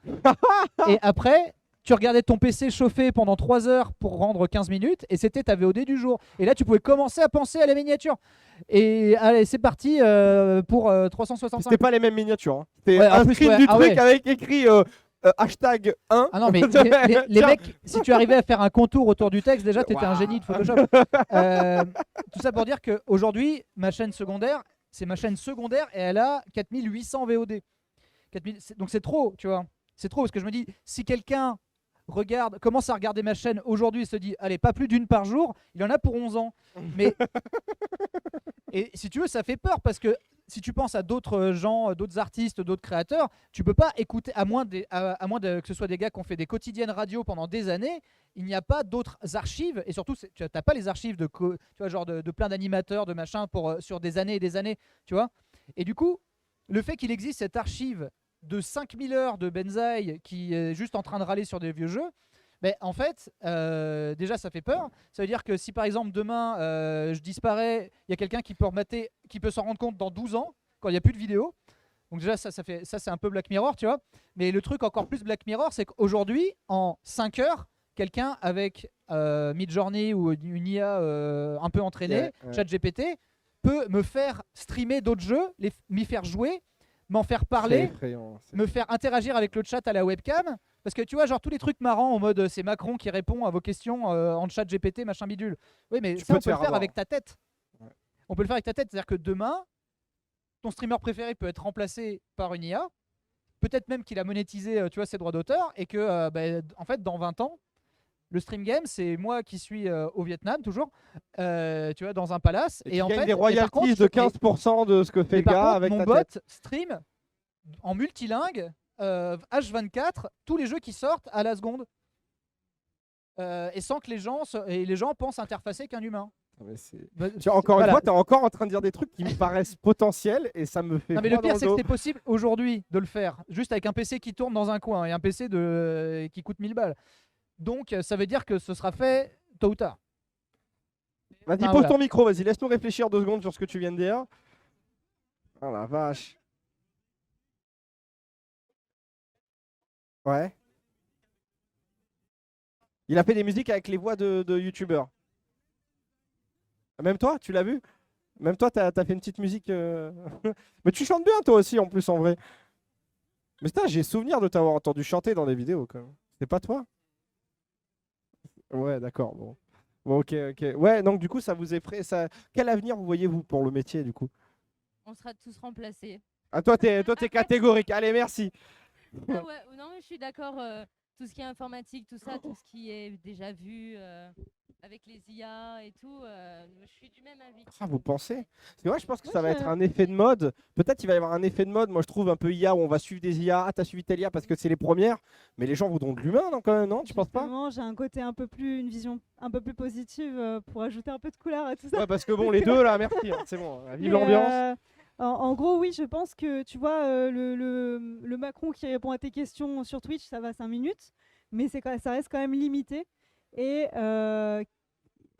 Et après, tu regardais ton PC chauffer pendant 3 heures pour rendre 15 minutes et c'était ta VOD du jour. Et là, tu pouvais commencer à penser à la miniature. Et allez, c'est parti pour 365. C'était pas les mêmes miniatures. Hein. C'était Ouais, en un plus, screen ouais. du Ah truc ouais. avec écrit hashtag 1. Ah non, mais les Tiens. mecs, si tu arrivais à faire un contour autour du texte, déjà, t'étais un Waouh. génie de Photoshop. Tout ça pour dire qu'aujourd'hui, ma chaîne secondaire, c'est ma chaîne secondaire et elle a 4800 VOD. 4000, donc c'est trop, tu vois. C'est trop parce que je me dis, si quelqu'un commence à regarder ma chaîne aujourd'hui et se dit, allez, pas plus d'une par jour, il en a pour 11 ans. Mais et si tu veux, ça fait peur parce que si tu penses à d'autres gens, d'autres artistes, d'autres créateurs, tu peux pas écouter, à moins que ce soit des gars qui ont fait des quotidiennes radio pendant des années, il n'y a pas d'autres archives, et surtout, tu n'as pas les archives tu vois, genre de plein d'animateurs, de machin, sur des années et des années, tu vois. Et du coup, le fait qu'il existe cette archive de 5000 heures de Banzai qui est juste en train de râler sur des vieux jeux, mais en fait, déjà ça fait peur. Ça veut dire que si par exemple demain je disparais, il y a quelqu'un qui peut s'en rendre compte dans 12 ans, quand il n'y a plus de vidéos. Donc déjà ça c'est un peu Black Mirror, tu vois. Mais le truc encore plus Black Mirror, c'est qu'aujourd'hui, en 5 heures, quelqu'un avec Midjourney ou une IA un peu entraînée, Ouais. ChatGPT, peut me faire streamer d'autres jeux, m'y faire jouer, m'en faire C'est parler, effrayant. me faire interagir avec le chat à la webcam. Parce que tu vois, genre tous les trucs marrants en mode c'est Macron qui répond à vos questions en chat GPT, machin bidule. Oui, mais Tu ça, peux on te peut le faire faire avoir. avec ta tête. Ouais. On peut le faire avec ta tête. C'est-à-dire que demain, ton streamer préféré peut être remplacé par une IA. Peut-être même qu'il a monétisé tu vois, ses droits d'auteur. Et que, en fait, dans 20 ans, le stream game, c'est moi qui suis au Vietnam, toujours, tu vois, dans un palace. Et en tu gagnes fait, des par royalties contre, de 15% de ce que fait mais le par gars contre, avec mon ta bot tête. stream en multilingue H24 tous les jeux qui sortent à la seconde. et sans que les gens pensent interfacer qu'un humain. Bah, Tu vois, encore une voilà. fois, tu es encore en train de dire des trucs qui me paraissent potentiels et ça me fait Non mais le froid dans pire c'est que dos. c'est possible aujourd'hui de le faire juste avec un PC qui tourne dans un coin et un PC qui coûte 1000 balles. Donc ça veut dire que ce sera fait tôt ou tard. Vas-y, Enfin, pose voilà. ton micro, vas-y, laisse-nous réfléchir 2 secondes sur ce que tu viens de dire. Oh la vache. Ouais. Il a fait des musiques avec les voix de youtubeurs. Même toi, tu l'as vu? Même toi, t'as fait une petite musique. Mais tu chantes bien, toi aussi, en plus, en vrai. Mais putain, j'ai souvenir de t'avoir entendu chanter dans des vidéos, quand même. C'est pas toi? Ouais, d'accord, bon. Bon, ok, ok. Ouais, donc du coup, ça vous effraie. Quel avenir vous voyez-vous pour le métier, du coup? On sera tous remplacés. Ah, toi, t'es catégorique. Allez, merci. Ah ouais, non, mais je suis d'accord. Tout ce qui est informatique, tout ça, tout ce qui est déjà vu avec les IA et tout, je suis du même avis. Ah, vous pensez? C'est vrai, je pense que Moi, ça va être un effet de mode. Peut-être qu'il va y avoir un effet de mode. Moi, je trouve un peu IA où on va suivre des IA. Ah, t'as suivi telle IA parce que c'est les premières. Mais les gens voudront de l'humain, non, quand même, non? Tu penses pas? Justement, j'ai un côté une vision un peu plus positive pour ajouter un peu de couleur à tout ça. Ouais, parce que bon, les deux, là, merci. Hein, c'est bon. Vive Mais, l'ambiance. en gros, oui, je pense que tu vois, le Macron qui répond à tes questions sur Twitch, ça va 5 minutes, mais ça reste quand même limité. Et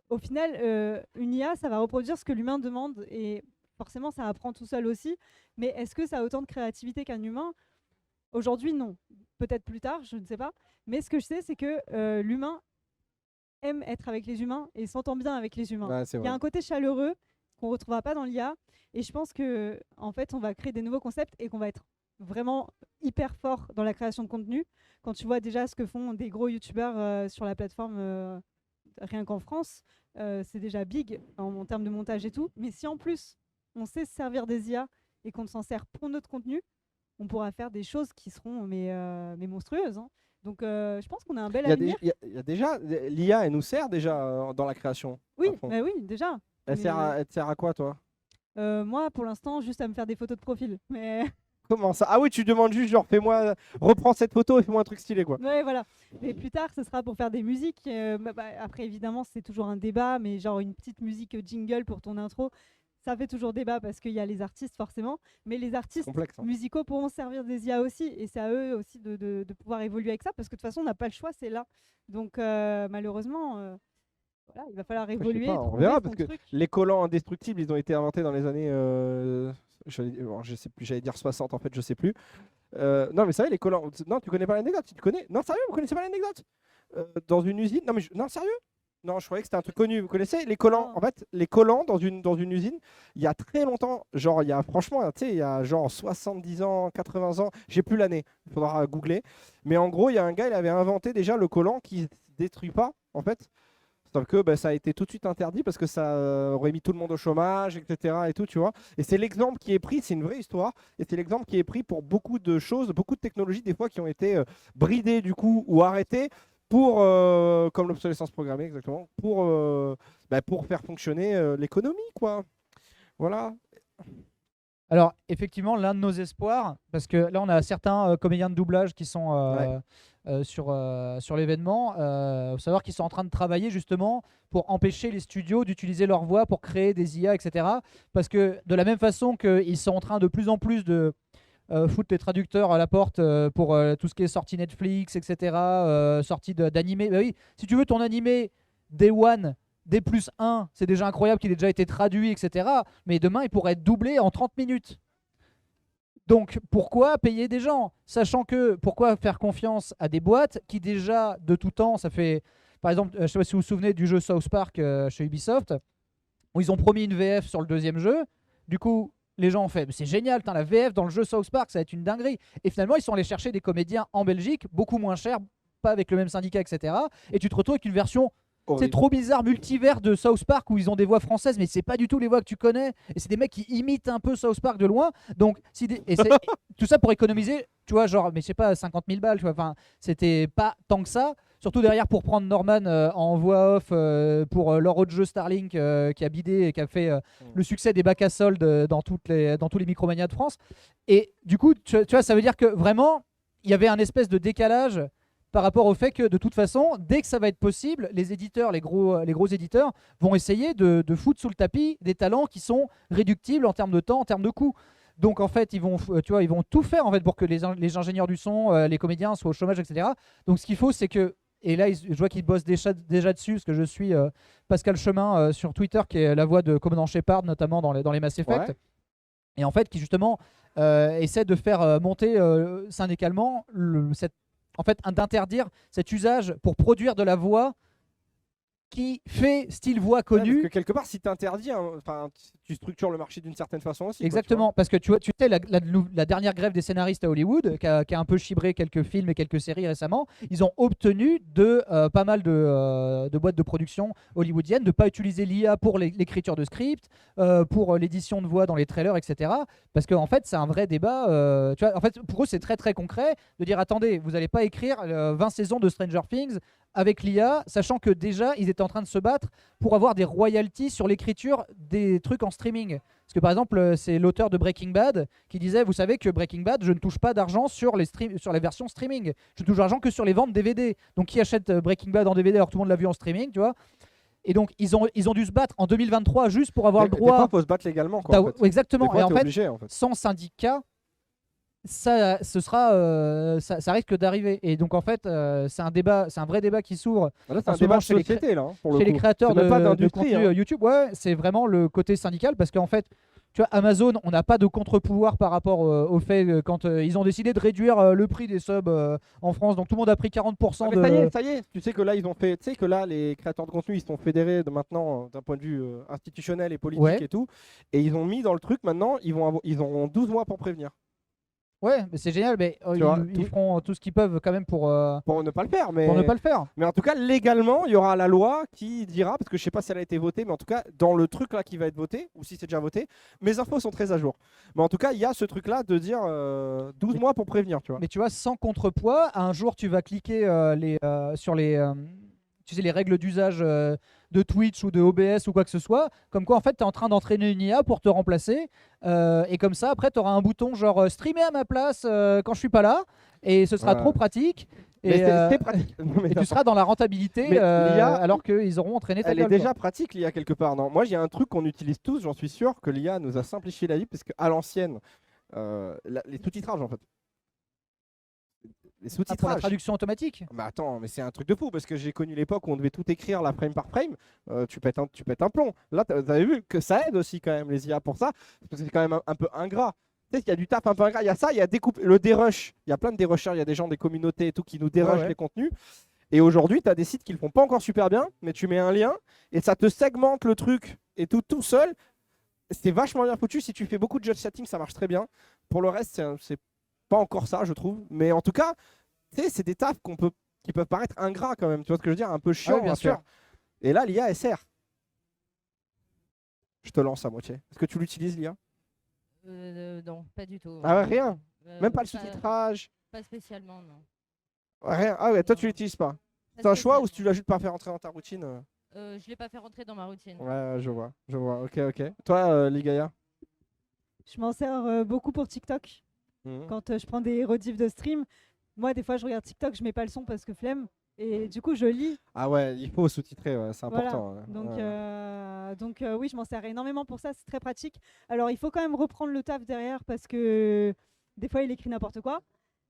au final, une IA, ça va reproduire ce que l'humain demande, et forcément, ça apprend tout seul aussi. Mais est-ce que ça a autant de créativité qu'un humain? Aujourd'hui, non. Peut-être plus tard, je ne sais pas. Mais ce que je sais, c'est que l'humain aime être avec les humains et s'entend bien avec les humains. Ouais, c'est Il y a vrai. un côté chaleureux qu'on ne retrouvera pas dans l'IA. Et je pense que en fait, on va créer des nouveaux concepts et qu'on va être vraiment hyper fort dans la création de contenu. Quand tu vois déjà ce que font des gros youtubeurs sur la plateforme, rien qu'en France, c'est déjà big en termes de montage et tout. Mais si en plus, on sait se servir des IA et qu'on s'en sert pour notre contenu, on pourra faire des choses qui seront mais monstrueuses. Hein. Donc je pense qu'on a un bel avenir. Il y a déjà, l'IA, elle nous sert déjà dans la création. Oui, à fond. bah oui, déjà. Elle Mais, te sert à quoi, toi? moi, pour l'instant, juste à me faire des photos de profil. Mais Comment ça? Ah oui, tu demandes juste, genre, reprends cette photo et fais-moi un truc stylé, quoi. ouais, voilà. Et plus tard, ce sera pour faire des musiques. Après, évidemment, c'est toujours un débat, mais genre une petite musique jingle pour ton intro, ça fait toujours débat parce qu'il y a les artistes forcément, mais les C'est artistes complexe. Hein. musicaux pourront servir des IA aussi, et c'est à eux aussi de pouvoir évoluer avec ça, parce que de toute façon, on n'a pas le choix, c'est là. Donc malheureusement, voilà, il va falloir Je sais évoluer, pas, on trouver verra, son parce que truc. les collants indestructibles, ils ont été inventés dans les années. Je sais plus, j'allais dire 60, en fait, je sais plus. Non, mais c'est vrai, les collants. Non, tu connais pas l'anecdote? Tu connais? Non, sérieux, vous connaissez pas l'anecdote? Dans une usine. Non, mais non, sérieux? Non, je croyais que c'était un truc connu. Vous connaissez les collants? Non. En fait, les collants dans une usine, il y a très longtemps, genre, il y a franchement, tu sais, il y a genre 70 ans, 80 ans, j'ai plus l'année, il faudra googler. Mais en gros, il y a un gars, il avait inventé déjà le collant qui ne se détruit pas, en fait. Sauf que ça a été tout de suite interdit parce que ça aurait mis tout le monde au chômage, etc. Et tout, tu vois. Et c'est l'exemple qui est pris, c'est une vraie histoire, et c'est l'exemple qui est pris pour beaucoup de choses, beaucoup de technologies, des fois qui ont été bridées du coup ou arrêtées pour, comme l'obsolescence programmée exactement, pour faire fonctionner l'économie, quoi. Voilà. Alors, effectivement, l'un de nos espoirs, parce que là, on a certains comédiens de doublage qui sont sur l'événement, faut savoir qu'ils sont en train de travailler justement pour empêcher les studios d'utiliser leur voix pour créer des IA, etc. Parce que de la même façon qu'ils sont en train de plus en plus de foutre les traducteurs à la porte pour tout ce qui est sorti Netflix, etc., sorti d'animé. Bah oui, si tu veux ton animé Day One, D+1, c'est déjà incroyable qu'il ait déjà été traduit, etc. Mais demain, il pourrait être doublé en 30 minutes. Donc pourquoi payer des gens? Sachant que, pourquoi faire confiance à des boîtes qui déjà, de tout temps, ça fait... Par exemple, je ne sais pas si vous vous souvenez du jeu South Park chez Ubisoft, où ils ont promis une VF sur le deuxième jeu. Du coup, les gens ont fait, c'est génial, la VF dans le jeu South Park, ça va être une dinguerie. Et finalement, ils sont allés chercher des comédiens en Belgique, beaucoup moins chers, pas avec le même syndicat, etc. Et tu te retrouves avec une version... C'est Horrible. trop bizarre, multivers de South Park où ils ont des voix françaises, mais c'est pas du tout les voix que tu connais. Et c'est des mecs qui imitent un peu South Park de loin. Donc, tout ça pour économiser, tu vois, genre, mais je sais pas, 50 000 balles, tu vois. Enfin, c'était pas tant que ça. Surtout derrière pour prendre Norman en voix off pour leur autre jeu Starlink qui a bidé et qui a fait le succès des bacs à soldes dans tous les Micromania de France. Et du coup, tu vois, ça veut dire que vraiment, il y avait un espèce de décalage par rapport au fait que de toute façon, dès que ça va être possible, les éditeurs, les gros éditeurs, vont essayer de foutre sous le tapis des talents qui sont réductibles en termes de temps, en termes de coûts. Donc en fait, ils vont tout faire en fait pour que les ingénieurs du son, les comédiens soient au chômage, etc. Donc ce qu'il faut, c'est que, et là, je vois qu'ils bossent déjà dessus, parce que je suis Pascal Chemin sur Twitter, qui est la voix de Commandant Shepard, notamment dans les Mass Effect. Ouais. Et en fait, qui justement essaie de faire monter syndicalement, d'interdire cet usage pour produire de la voix qui fait style voix Ouais, connue. parce que quelque part, si tu interdis, tu structures le marché d'une certaine façon aussi. Exactement, parce que tu sais, la dernière grève des scénaristes à Hollywood, qui a un peu chibré quelques films et quelques séries récemment, ils ont obtenu de pas mal de boîtes de production hollywoodiennes de ne pas utiliser l'IA pour l'écriture de script, pour l'édition de voix dans les trailers, etc. Parce qu'en fait, c'est un vrai débat. Tu vois, en fait, pour eux, c'est très très concret de dire attendez, vous n'allez pas écrire 20 saisons de Stranger Things avec l'IA, sachant que déjà, ils étaient en train de se battre pour avoir des royalties sur l'écriture des trucs en streaming. Parce que par exemple, c'est l'auteur de Breaking Bad qui disait, vous savez que Breaking Bad, je ne touche pas d'argent sur les versions streaming. Je touche d'argent que sur les ventes DVD. Donc qui achète Breaking Bad en DVD alors que tout le monde l'a vu en streaming, tu vois? Et donc ils ont dû se battre en 2023 juste pour avoir le droit. Des fois, faut se battre légalement, quoi, en fait. Exactement. Des fois, Et en t'es fait, obligé, en fait. sans syndicat, ça risque d'arriver. Et donc en fait, c'est un vrai débat qui s'ouvre. Là, c'est en un ce débat moment de chez les société, là, pour le chez les coup. créateurs C'est même pas de d'industrie, contenu hein. YouTube. Ouais, c'est vraiment le côté syndical, parce qu'en fait, tu vois, Amazon, on n'a pas de contre-pouvoir par rapport au fait quand ils ont décidé de réduire le prix des subs en France. Donc tout le monde a pris 40% Ah, mais ça y est. Tu sais que là, les créateurs de contenu, ils sont fédérés maintenant d'un point de vue institutionnel et politique, Ouais. et tout. Et ils ont mis dans le truc maintenant, ils auront 12 mois pour prévenir. Ouais, mais c'est génial, mais Tu vois, ils feront tout ce qu'ils peuvent quand même pour ne pas le faire, mais... ne pas le faire. Mais en tout cas, légalement, il y aura la loi qui dira, parce que je sais pas si elle a été votée, mais en tout cas, dans le truc là qui va être voté, ou si c'est déjà voté, mes infos sont très à jour. Mais en tout cas, il y a ce truc là de dire 12 mois pour prévenir, tu vois. Mais tu vois, sans contrepoids, un jour tu vas cliquer sur tu sais, les règles d'usage de Twitch ou de OBS ou quoi que ce soit, comme quoi en fait tu es en train d'entraîner une IA pour te remplacer, et comme ça après tu auras un bouton genre streamer à ma place quand je suis pas là, et ce sera Ouais. trop pratique. Mais Et, c'est pratique. Non, mais et tu seras dans la rentabilité, Mais l'IA, alors qu'ils auront entraîné ta elle est gueule, quoi. déjà pratique, l'IA, quelque part. Non, moi, il y a un truc qu'on utilise tous, j'en suis sûr, que l'IA nous a simplifié la vie, parce qu'à l'ancienne, les sous-titrages, en fait. Les Ah, pour la sous-titrages. traduction automatique. Bah attends, mais c'est un truc de fou, parce que j'ai connu l'époque où on devait tout écrire la frame par frame. Tu pètes un plomb. Là, vous avez vu que ça aide aussi quand même les IA pour ça, parce que c'est quand même un peu ingrat. Tu sais, il y a du taf un peu ingrat. Il y a ça, il y a le dérush. Il y a plein de dérushers, il y a des gens des communautés et tout qui nous dérushent Ouais. les contenus. Et aujourd'hui, tu as des sites qui le font pas encore super bien, mais tu mets un lien et ça te segmente le truc et tout seul. C'est vachement bien foutu. Si tu fais beaucoup de judge setting, ça marche très bien. Pour le reste, c'est pas encore ça, je trouve. Mais en tout cas, tu sais, c'est des tafs qui peuvent paraître ingrats quand même. Tu vois ce que je veux dire? Un peu chiant, Ouais, bien à sûr. faire. Et là, l'IA, elle sert. Je te lance à moitié. Est-ce que tu l'utilises, l'IA? Non, pas du tout. Ah ouais, rien. Euh, Même pas le sous-titrage. Pas spécialement, non. Rien. Ah ouais, toi, tu Non. l'utilises pas. Pas C'est un choix ou spécialement. si tu l'as juste pas fait rentrer dans ta routine Je l'ai pas fait rentrer dans ma routine. Ouais, je vois. Ok. Toi, Ligaya? Je m'en sers beaucoup pour TikTok. Mhm. Quand je prends des rediffs de stream, moi, des fois, je regarde TikTok, je mets pas le son parce que flemme. Et du coup, je lis. Ah ouais, il faut sous-titrer, ouais, c'est Voilà. important. Ouais. Donc oui, je m'en sers énormément pour ça, c'est très pratique. Alors il faut quand même reprendre le taf derrière parce que des fois il écrit n'importe quoi,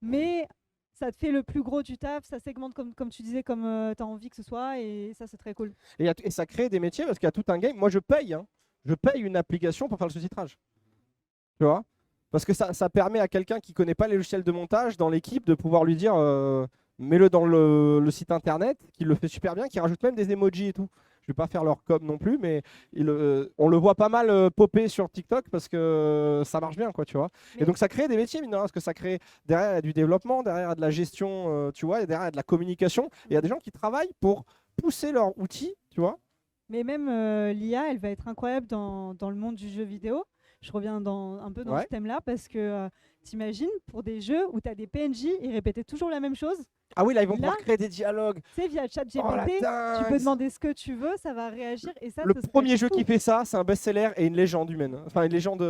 mais ça te fait le plus gros du taf, ça segmente comme tu disais, comme tu as envie que ce soit, et ça c'est très cool. Et ça crée des métiers parce qu'il y a tout un game. Moi, je paye une application pour faire le sous-titrage. Tu vois? Parce que ça permet à quelqu'un qui connaît pas les logiciels de montage dans l'équipe de pouvoir lui dire mets-le dans le site internet, qui le fait super bien, qui rajoute même des emojis et tout. Je vais pas faire leur com non plus, mais on le voit pas mal popper sur TikTok parce que ça marche bien, quoi, tu vois. Mais- Et donc ça crée des métiers, mine de rien, parce que ça crée derrière il y a du développement, derrière il y a de la gestion, tu vois, et derrière il y a de la communication. Et il y a des gens qui travaillent pour pousser leur outil, tu vois. Mais même l'IA, elle va être incroyable dans le monde du jeu vidéo. Je reviens un peu dans Ouais. ce thème-là parce que t'imagines, pour des jeux où tu as des PNJ, ils répétaient toujours la même chose, Ah oui, là ils vont Là, pouvoir créer des dialogues. tu sais, via ChatGPT, Oh la tu dingue. peux demander ce que tu veux, ça va réagir, et ça, Le ce serait premier jeu fou. qui fait ça, c'est un best-seller et une légende humaine. Enfin, une légende.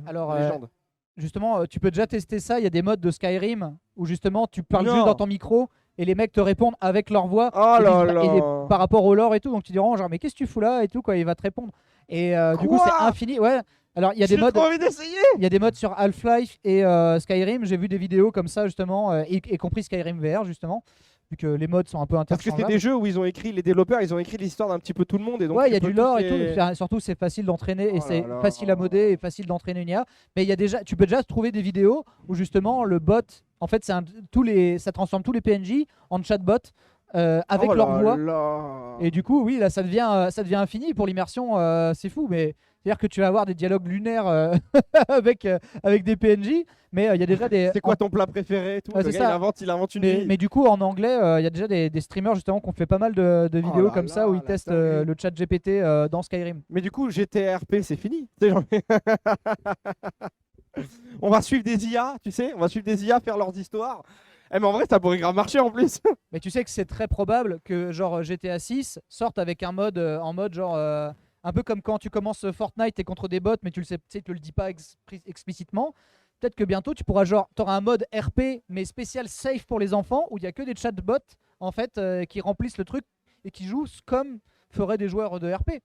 Alors, légende. Justement, tu peux déjà tester ça. Il y a des modes de Skyrim où justement tu parles Non. juste dans ton micro et les mecs te répondent avec leur voix Oh et, là et là. par rapport au lore et tout. Donc tu diras genre mais qu'est-ce que tu fous là et tout quoi. Il va te répondre. Et du coup Quoi c'est infini. Ouais. Alors il y a des J'ai modes. trop envie d'essayer. Il y a des modes sur Half-Life et Skyrim. J'ai vu des vidéos comme ça justement, y compris Skyrim VR justement, vu que les modes sont un peu Parce que interchangeables. c'est des jeux où ils ont écrit, les développeurs, ils ont écrit l'histoire d'un petit peu tout le monde. Et donc Ouais, il tu y a peux du tous lore et les- tout. Surtout, c'est facile d'entraîner et Oh c'est là là. facile à modder et facile d'entraîner une IA. Mais il y a déjà, tu peux déjà trouver des vidéos où justement le bot, en fait, ça transforme tous les PNJ en chatbot avec Oh leur là voix. là. Et du coup, oui, là, ça devient infini pour l'immersion. C'est fou, mais c'est-à-dire que tu vas avoir des dialogues lunaires avec des PNJ, mais il y a déjà des. C'est quoi ton plat préféré et tout Ouais, Le c'est gars, ça. il invente une Mais, vie. mais du coup, en anglais, il y a déjà des streamers justement qui ont fait pas mal de vidéos là comme ça là, où ils la testent dinguerie. le chat GPT dans Skyrim. Mais du coup, GTRP, c'est fini. Tu sais, genre- On va suivre des IA, tu sais, on va suivre des IA faire leurs histoires. Eh, mais en vrai, ça pourrait grave marcher en plus. Mais tu sais que c'est très probable que genre GTA 6 sorte avec un mode en mode genre un peu comme quand tu commences Fortnite et contre des bots mais tu le sais, tu sais, tu le dis pas explicitement. Peut-être que bientôt tu pourras genre t'auras un mode RP mais spécial safe pour les enfants où il y a que des chatbots en fait qui remplissent le truc et qui jouent comme feraient des joueurs de RP.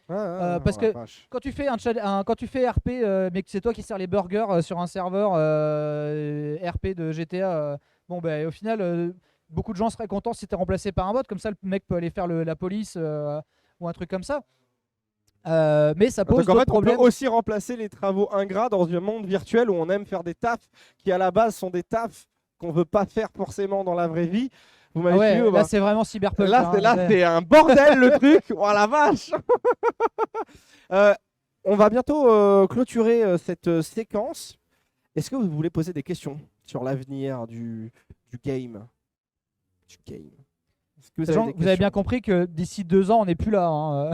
Parce que quand tu fais quand tu fais RP mais que c'est toi qui sers les burgers sur un serveur RP de GTA, bon ben au final beaucoup de gens seraient contents si t'es remplacé par un bot, comme ça le mec peut aller faire la police ou un truc comme ça. Mais ça pose Donc en d'autres fait, on peut problèmes. aussi remplacer les travaux ingrats dans un monde virtuel où on aime faire des tafs qui à la base sont des tafs qu'on veut pas faire forcément dans la vraie vie. Vous Ah m'avez ouais, suivi ou là pas c'est vraiment cyberpunk. Là, hein, c'est c'est un bordel le truc. Oh la vache. On va bientôt clôturer cette séquence. Est-ce que vous voulez poser des questions sur l'avenir du game Est-ce que Sachant des que vous avez bien questions compris que d'ici 2 ans on n'est plus là. hein.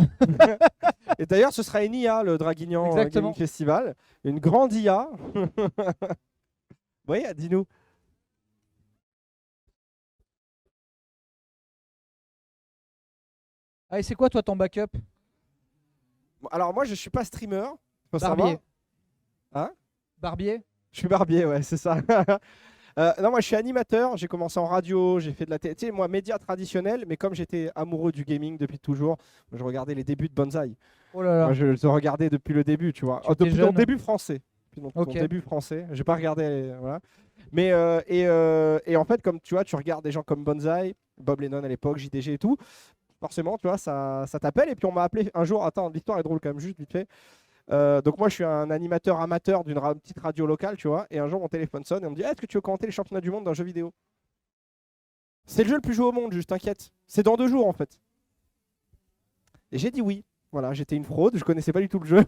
Et d'ailleurs, ce sera une IA, le Draguignan Exactement. Gaming Festival. Une grande IA. Oui, dis-nous. Ah, et c'est quoi toi ton backup? Bon, alors moi, je suis pas streamer. Faut Barbier. savoir. Hein Barbier. Je suis barbier, ouais, c'est ça. Non, moi je suis animateur, j'ai commencé en radio, j'ai fait de la télé, tu sais, moi média traditionnel, mais comme j'étais amoureux du gaming depuis toujours, je regardais les débuts de Bonsaï. Oh là là. Moi je le regardais depuis le début, tu vois. Tu étais Depuis mon jeune. début français. Depuis mon Ok. début français, j'ai pas regardé, voilà. Mais et en fait, comme tu vois, tu regardes des gens comme Bonsaï, Bob Lennon à l'époque, JDG et tout, forcément, tu vois, ça t'appelle. Et puis on m'a appelé un jour, attends, l'histoire est drôle quand même, juste vite fait. Donc moi je suis un animateur amateur d'une petite radio locale, tu vois, et un jour mon téléphone sonne et on me dit est-ce que tu veux commenter les championnats du monde d'un jeu vidéo? C'est le jeu le plus joué au monde, juste t'inquiète. C'est dans 2 jours en fait. Et j'ai dit oui. Voilà, j'étais une fraude, je connaissais pas du tout le jeu.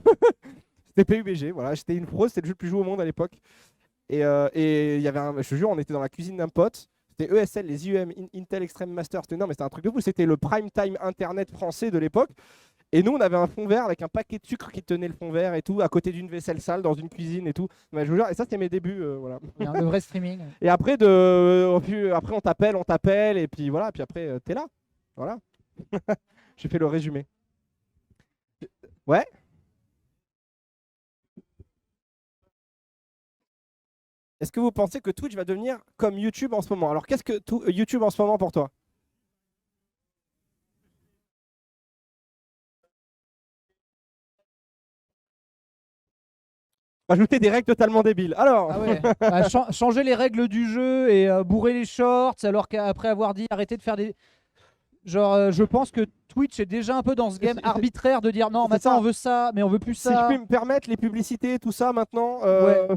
C'était PUBG, voilà, j'étais une fraude, c'était le jeu le plus joué au monde à l'époque. Et il y avait je te jure, on était dans la cuisine d'un pote. C'était ESL, les IEM, Intel Extreme Master. Non mais c'était un truc de fou, c'était le prime time internet français de l'époque. Et nous, on avait un fond vert avec un paquet de sucre qui tenait le fond vert et tout, à côté d'une vaisselle sale, dans une cuisine et tout. Mais je vous jure, et ça, c'était mes débuts. Voilà. Le vrai streaming. Et après, après on t'appelle, et puis voilà, puis après, t'es là. Voilà. J'ai fait le résumé. Ouais. Est-ce que vous pensez que Twitch va devenir comme YouTube en ce moment? Alors, qu'est-ce que YouTube en ce moment pour toi? Ajouter des règles totalement débiles. Alors, Ah ouais. Changer les règles du jeu et bourrer les shorts, alors qu'après avoir dit arrêter de faire des. Genre, je pense que Twitch est déjà un peu dans ce game arbitraire de dire non, C'est maintenant ça. on veut ça, mais on veut plus si je ça. puis me permettre, les publicités, tout ça maintenant,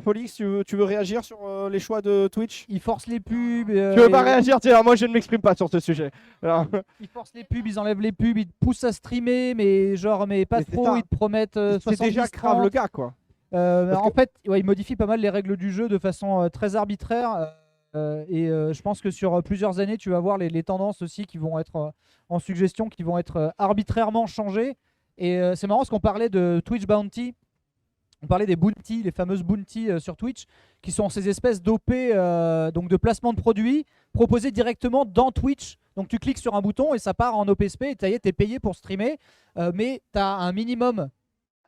Folix, tu veux réagir sur les choix de Twitch? Ils forcent les pubs. Tu veux pas réagir? Tiens, moi je ne m'exprime pas sur ce sujet. Alors, Ils forcent les pubs, ils enlèvent les pubs, ils te poussent à streamer, mais genre, mais pas Mais c'est trop, ça. ils te promettent c'est 70, déjà grave 30. le gars, quoi. Parce En fait, ouais, ils modifient pas mal les règles du jeu de façon très arbitraire. Je pense que sur plusieurs années, tu vas voir les tendances aussi qui vont être en suggestion, qui vont être arbitrairement changées. Et c'est marrant parce qu'on parlait de Twitch Bounty. On parlait des bounty, les fameuses bounty sur Twitch, qui sont ces espèces d'OP, donc de placement de produits, proposés directement dans Twitch. Donc tu cliques sur un bouton et ça part en OPSP et ça y est, t'es payé pour streamer. Mais tu as un minimum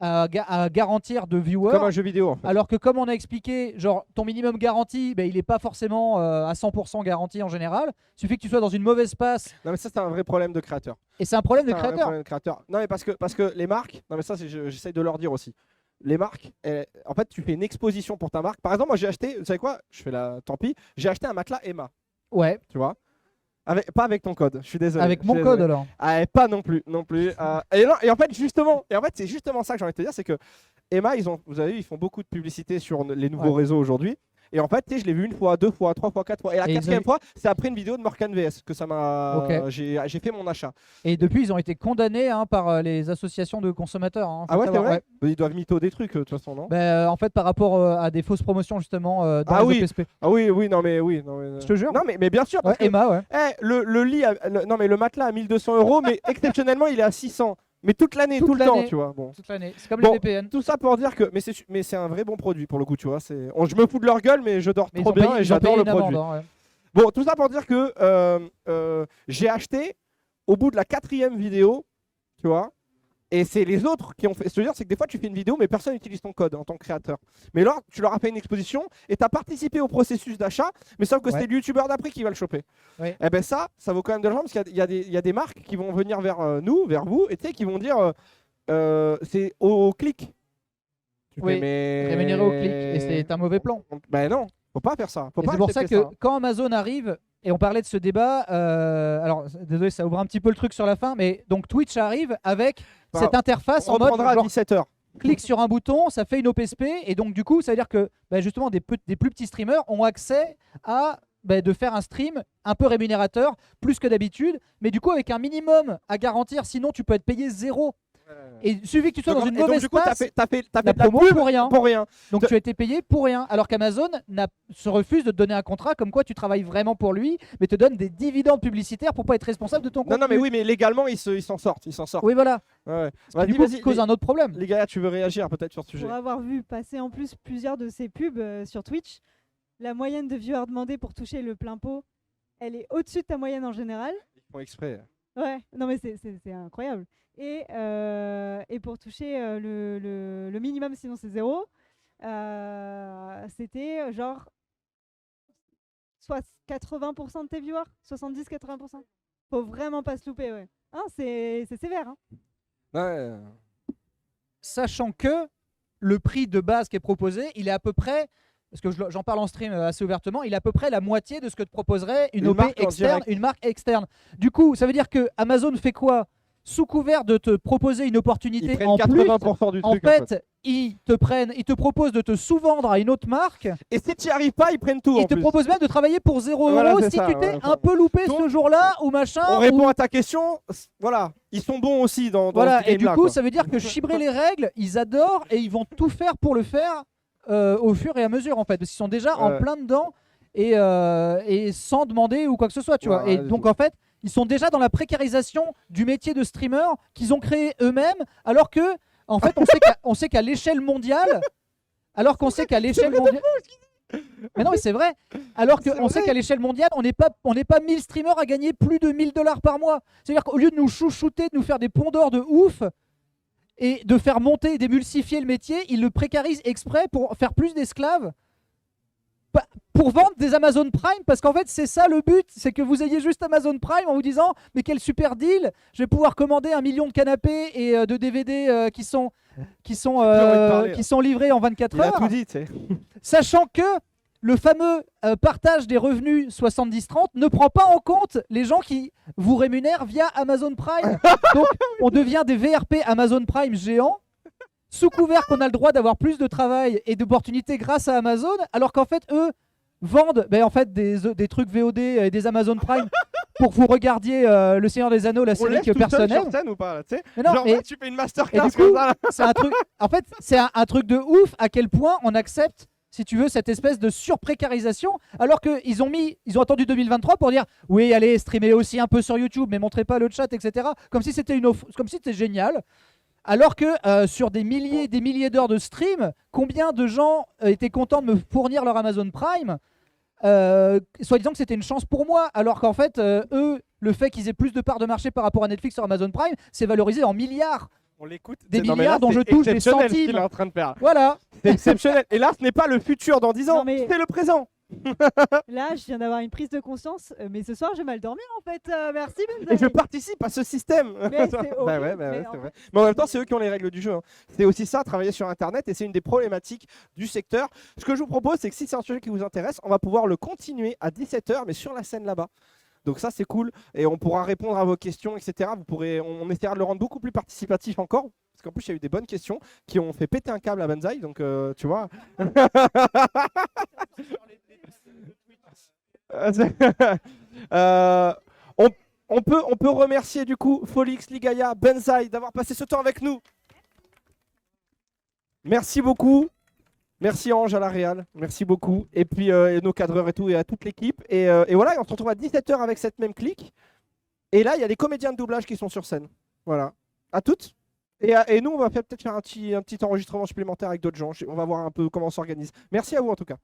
à garantir de viewers. Comme un jeu vidéo en fait. Alors que comme on a expliqué, genre ton minimum garanti, il n'est pas forcément à 100% garanti en général. Il suffit que tu sois dans une mauvaise passe. Non mais ça c'est un vrai problème de créateur. Et c'est un problème de C'est un vrai créateur. problème de créateur. Non mais parce que les marques, non mais ça j'essaye de leur dire aussi. Les marques, en fait tu fais une exposition pour ta marque. Par exemple moi j'ai acheté, vous savez quoi, tant pis, j'ai acheté un matelas Emma, Ouais, tu vois. Pas avec ton code, je suis désolé. avec je mon suis code désolé. alors. Ah, pas non plus. Et en fait c'est justement ça que j'ai envie de te dire, c'est que Emma, vous avez vu, ils font beaucoup de publicité sur les nouveaux réseaux aujourd'hui. Et en fait, je l'ai vu une fois, 2 fois, 3 fois, 4 fois. Et la Et ils quatrième ont eu- fois, c'est après une vidéo de Morkan VS que ça m'a. Ok. J'ai fait mon achat. Et depuis, ils ont été condamnés par les associations de consommateurs. Faut Ah ouais, c'est savoir. vrai. Ils doivent mytho des trucs de toute façon, non? En fait, par rapport à des fausses promotions justement dans Ah les oui. OPSP. Ah oui, non mais oui. Je te jure. Non mais bien sûr. Ouais, Parce que, Emma, ouais. le lit, non mais le matelas à 1200 €, mais exceptionnellement il est à 600. Mais toute l'année, Toute tout le temps, l'année. tu vois. Bon. Toute l'année. C'est comme Bon, les VPN. Tout ça pour dire que. Mais c'est un vrai bon produit pour le coup, tu vois. Je me fous de leur gueule, mais je dors Mais trop bien et ils ont j'adore payé le une produit. amende, hein, ouais. Bon, tout ça pour dire que j'ai acheté au bout de la 4e vidéo, tu vois. Et c'est les autres qui ont fait. Ce que je veux dire, c'est que des fois, tu fais une vidéo, mais personne n'utilise ton code en tant que créateur. Mais là, tu leur as fait une exposition et tu as participé au processus d'achat, mais sauf que Ouais. c'est le youtubeur d'après qui va le choper. Ouais. Et ben ça vaut quand même de l'argent parce qu'il y a des marques qui vont venir vers nous, vers vous, et tu sais, qui vont dire c'est au clic. Tu Oui, fais, mais... rémunéré au clic. Et c'est un mauvais plan. Ben non, faut pas faire ça. Faut Et pas c'est pour ça accepter que quand Amazon arrive, et on parlait de ce débat, alors désolé, ça ouvre un petit peu le truc sur la fin, mais donc Twitch arrive avec Bah, cette interface On en mode reprendra à genre, 17h. clique sur un bouton, ça fait une OPSP, et donc du coup, ça veut dire que justement des plus petits streamers ont accès à de faire un stream un peu rémunérateur, plus que d'habitude, mais du coup avec un minimum à garantir, sinon tu peux être payé 0. Et il suffit que tu sois dans une donc, mauvaise du coup, t'as passe, fait la de la promo pub pour rien. pour rien. Donc tu as été payé pour rien. Alors qu'Amazon se refuse de te donner un contrat comme quoi tu travailles vraiment pour lui, mais te donne des dividendes publicitaires pour pas être responsable de ton contenu. Non, mais oui, mais légalement, ils s'en sortent. Ils s'en sortent. Oui, voilà. Ouais. Ce qui, du coup, cause un autre problème. Les gars, tu veux réagir peut-être sur ce sujet? Pour avoir vu passer en plus plusieurs de ces pubs sur Twitch, la moyenne de viewers demandés pour toucher le plein pot, elle est au-dessus de ta moyenne en général. Ils font exprès. Ouais, non mais c'est incroyable. Et pour toucher le minimum, sinon c'est 0, c'était genre soit 80% de tes viewers, 70-80%. Faut vraiment pas se louper, ouais. Hein, c'est sévère. Hein. Ouais. Sachant que le prix de base qui est proposé, il est à peu près, parce que j'en parle en stream assez ouvertement, il est à peu près la moitié de ce que te proposerait une OP marque en externe, direct. une marque externe. Du coup, ça veut dire que Amazon fait quoi? Sous couvert de te proposer une Ils opportunité prennent en plus, 80% du en truc. fait, ils te proposent de te sous-vendre à une autre marque. Et si tu n'y arrives pas, ils prennent tout. Ils en te plus. proposent même de travailler pour 0 Voilà, € c'est si ça, tu t'es ouais, un peu loupé Donc, ce jour-là ou machin. On répond ou- à ta question. Voilà, ils sont bons aussi dans Voilà, ce et du game-là, coup, quoi. ça veut dire que chibrer les règles, ils adorent et ils vont tout faire pour le faire au fur et à mesure en fait. Parce qu'ils sont déjà en Ouais. plein dedans et sans demander ou quoi que ce soit, tu vois. Ouais, Et du donc tout. en fait, ils sont déjà dans la précarisation du métier de streamer qu'ils ont créé eux-mêmes, alors que en fait, on sait qu'à l'échelle mondiale, alors qu'on sait qu'à l'échelle mondiale. Mais non, mais c'est vrai. Alors C'est qu'on sait vrai. qu'à l'échelle mondiale, on n'est pas 1000 streamers à gagner plus de 1000 $ par mois. C'est-à-dire qu'au lieu de nous chouchouter, de nous faire des ponts d'or de ouf et de faire monter, d'émulsifier le métier, ils le précarisent exprès pour faire plus d'esclaves, pour vendre des Amazon Prime, parce qu'en fait c'est ça le but, c'est que vous ayez juste Amazon Prime en vous disant mais quel super deal, je vais pouvoir commander 1 million de canapés et de DVD qui sont livrés en 24 Il a heures, tout dit, tu sais. sachant que le fameux partage des revenus 70-30 ne prend pas en compte les gens qui vous rémunèrent via Amazon Prime. Donc on devient des VRP Amazon Prime géants, sous couvert qu'on a le droit d'avoir plus de travail et d'opportunités grâce à Amazon, alors qu'en fait eux vendent en fait des trucs VOD et des Amazon Prime pour que vous regardiez Le Seigneur des Anneaux, la On série laisse que tout seul personne sur aime. scène ou pas là, tu sais? Mais non, Genre, mais- ouais, tu fais une Et masterclass du comme coup, ça. Là. c'est un truc. En fait, c'est un truc de ouf à quel point on accepte, si tu veux, cette espèce de surprécarisation, alors qu'ils ont attendu 2023 pour dire oui, allez, streamer aussi un peu sur YouTube, mais montrez pas le chat, etc. Comme si c'était comme si c'était génial. Alors que sur des milliers et des milliers d'heures de stream, combien de gens étaient contents de me fournir leur Amazon Prime, soi-disant que c'était une chance pour moi, alors qu'en fait, eux, le fait qu'ils aient plus de parts de marché par rapport à Netflix sur Amazon Prime, c'est valorisé en milliards. On l'écoute. Des Non, mais milliards là, dont c'est je touche des exceptionnel ce centimes. qu'il est en train de faire. Voilà. C'est exceptionnel. Et là, ce n'est pas le futur dans 10 ans, Non, mais- c'est le présent. Là, je viens d'avoir une prise de conscience, mais ce soir, je vais mal dormir en fait. Merci, Et je Benzaï. participe à ce système. Mais c'est Bah horrible, ouais, mais c'est en vrai. Mais en même temps, c'est eux qui ont les règles du jeu, hein. C'est aussi ça, travailler sur Internet, et c'est une des problématiques du secteur. Ce que je vous propose, c'est que si c'est un sujet qui vous intéresse, on va pouvoir le continuer à 17h, mais sur la scène là-bas. Donc ça, c'est cool. Et on pourra répondre à vos questions, etc. On essaiera de le rendre beaucoup plus participatif encore. Parce qu'en plus, il y a eu des bonnes questions qui ont fait péter un câble à Benzaï. Donc, tu vois. Euh, on peut remercier du coup Folix, Ligaya, Benzaï d'avoir passé ce temps avec nous. Merci beaucoup. Merci Ange à la Réal, merci beaucoup. Et puis nos cadreurs et tout, et à toute l'équipe. Et voilà, et on se retrouve à 17h avec cette même clique. Et là, il y a les comédiens de doublage qui sont sur scène. Voilà. À toutes. Et nous, on va peut-être faire un petit enregistrement supplémentaire avec d'autres gens. On va voir un peu comment on s'organise. Merci à vous en tout cas.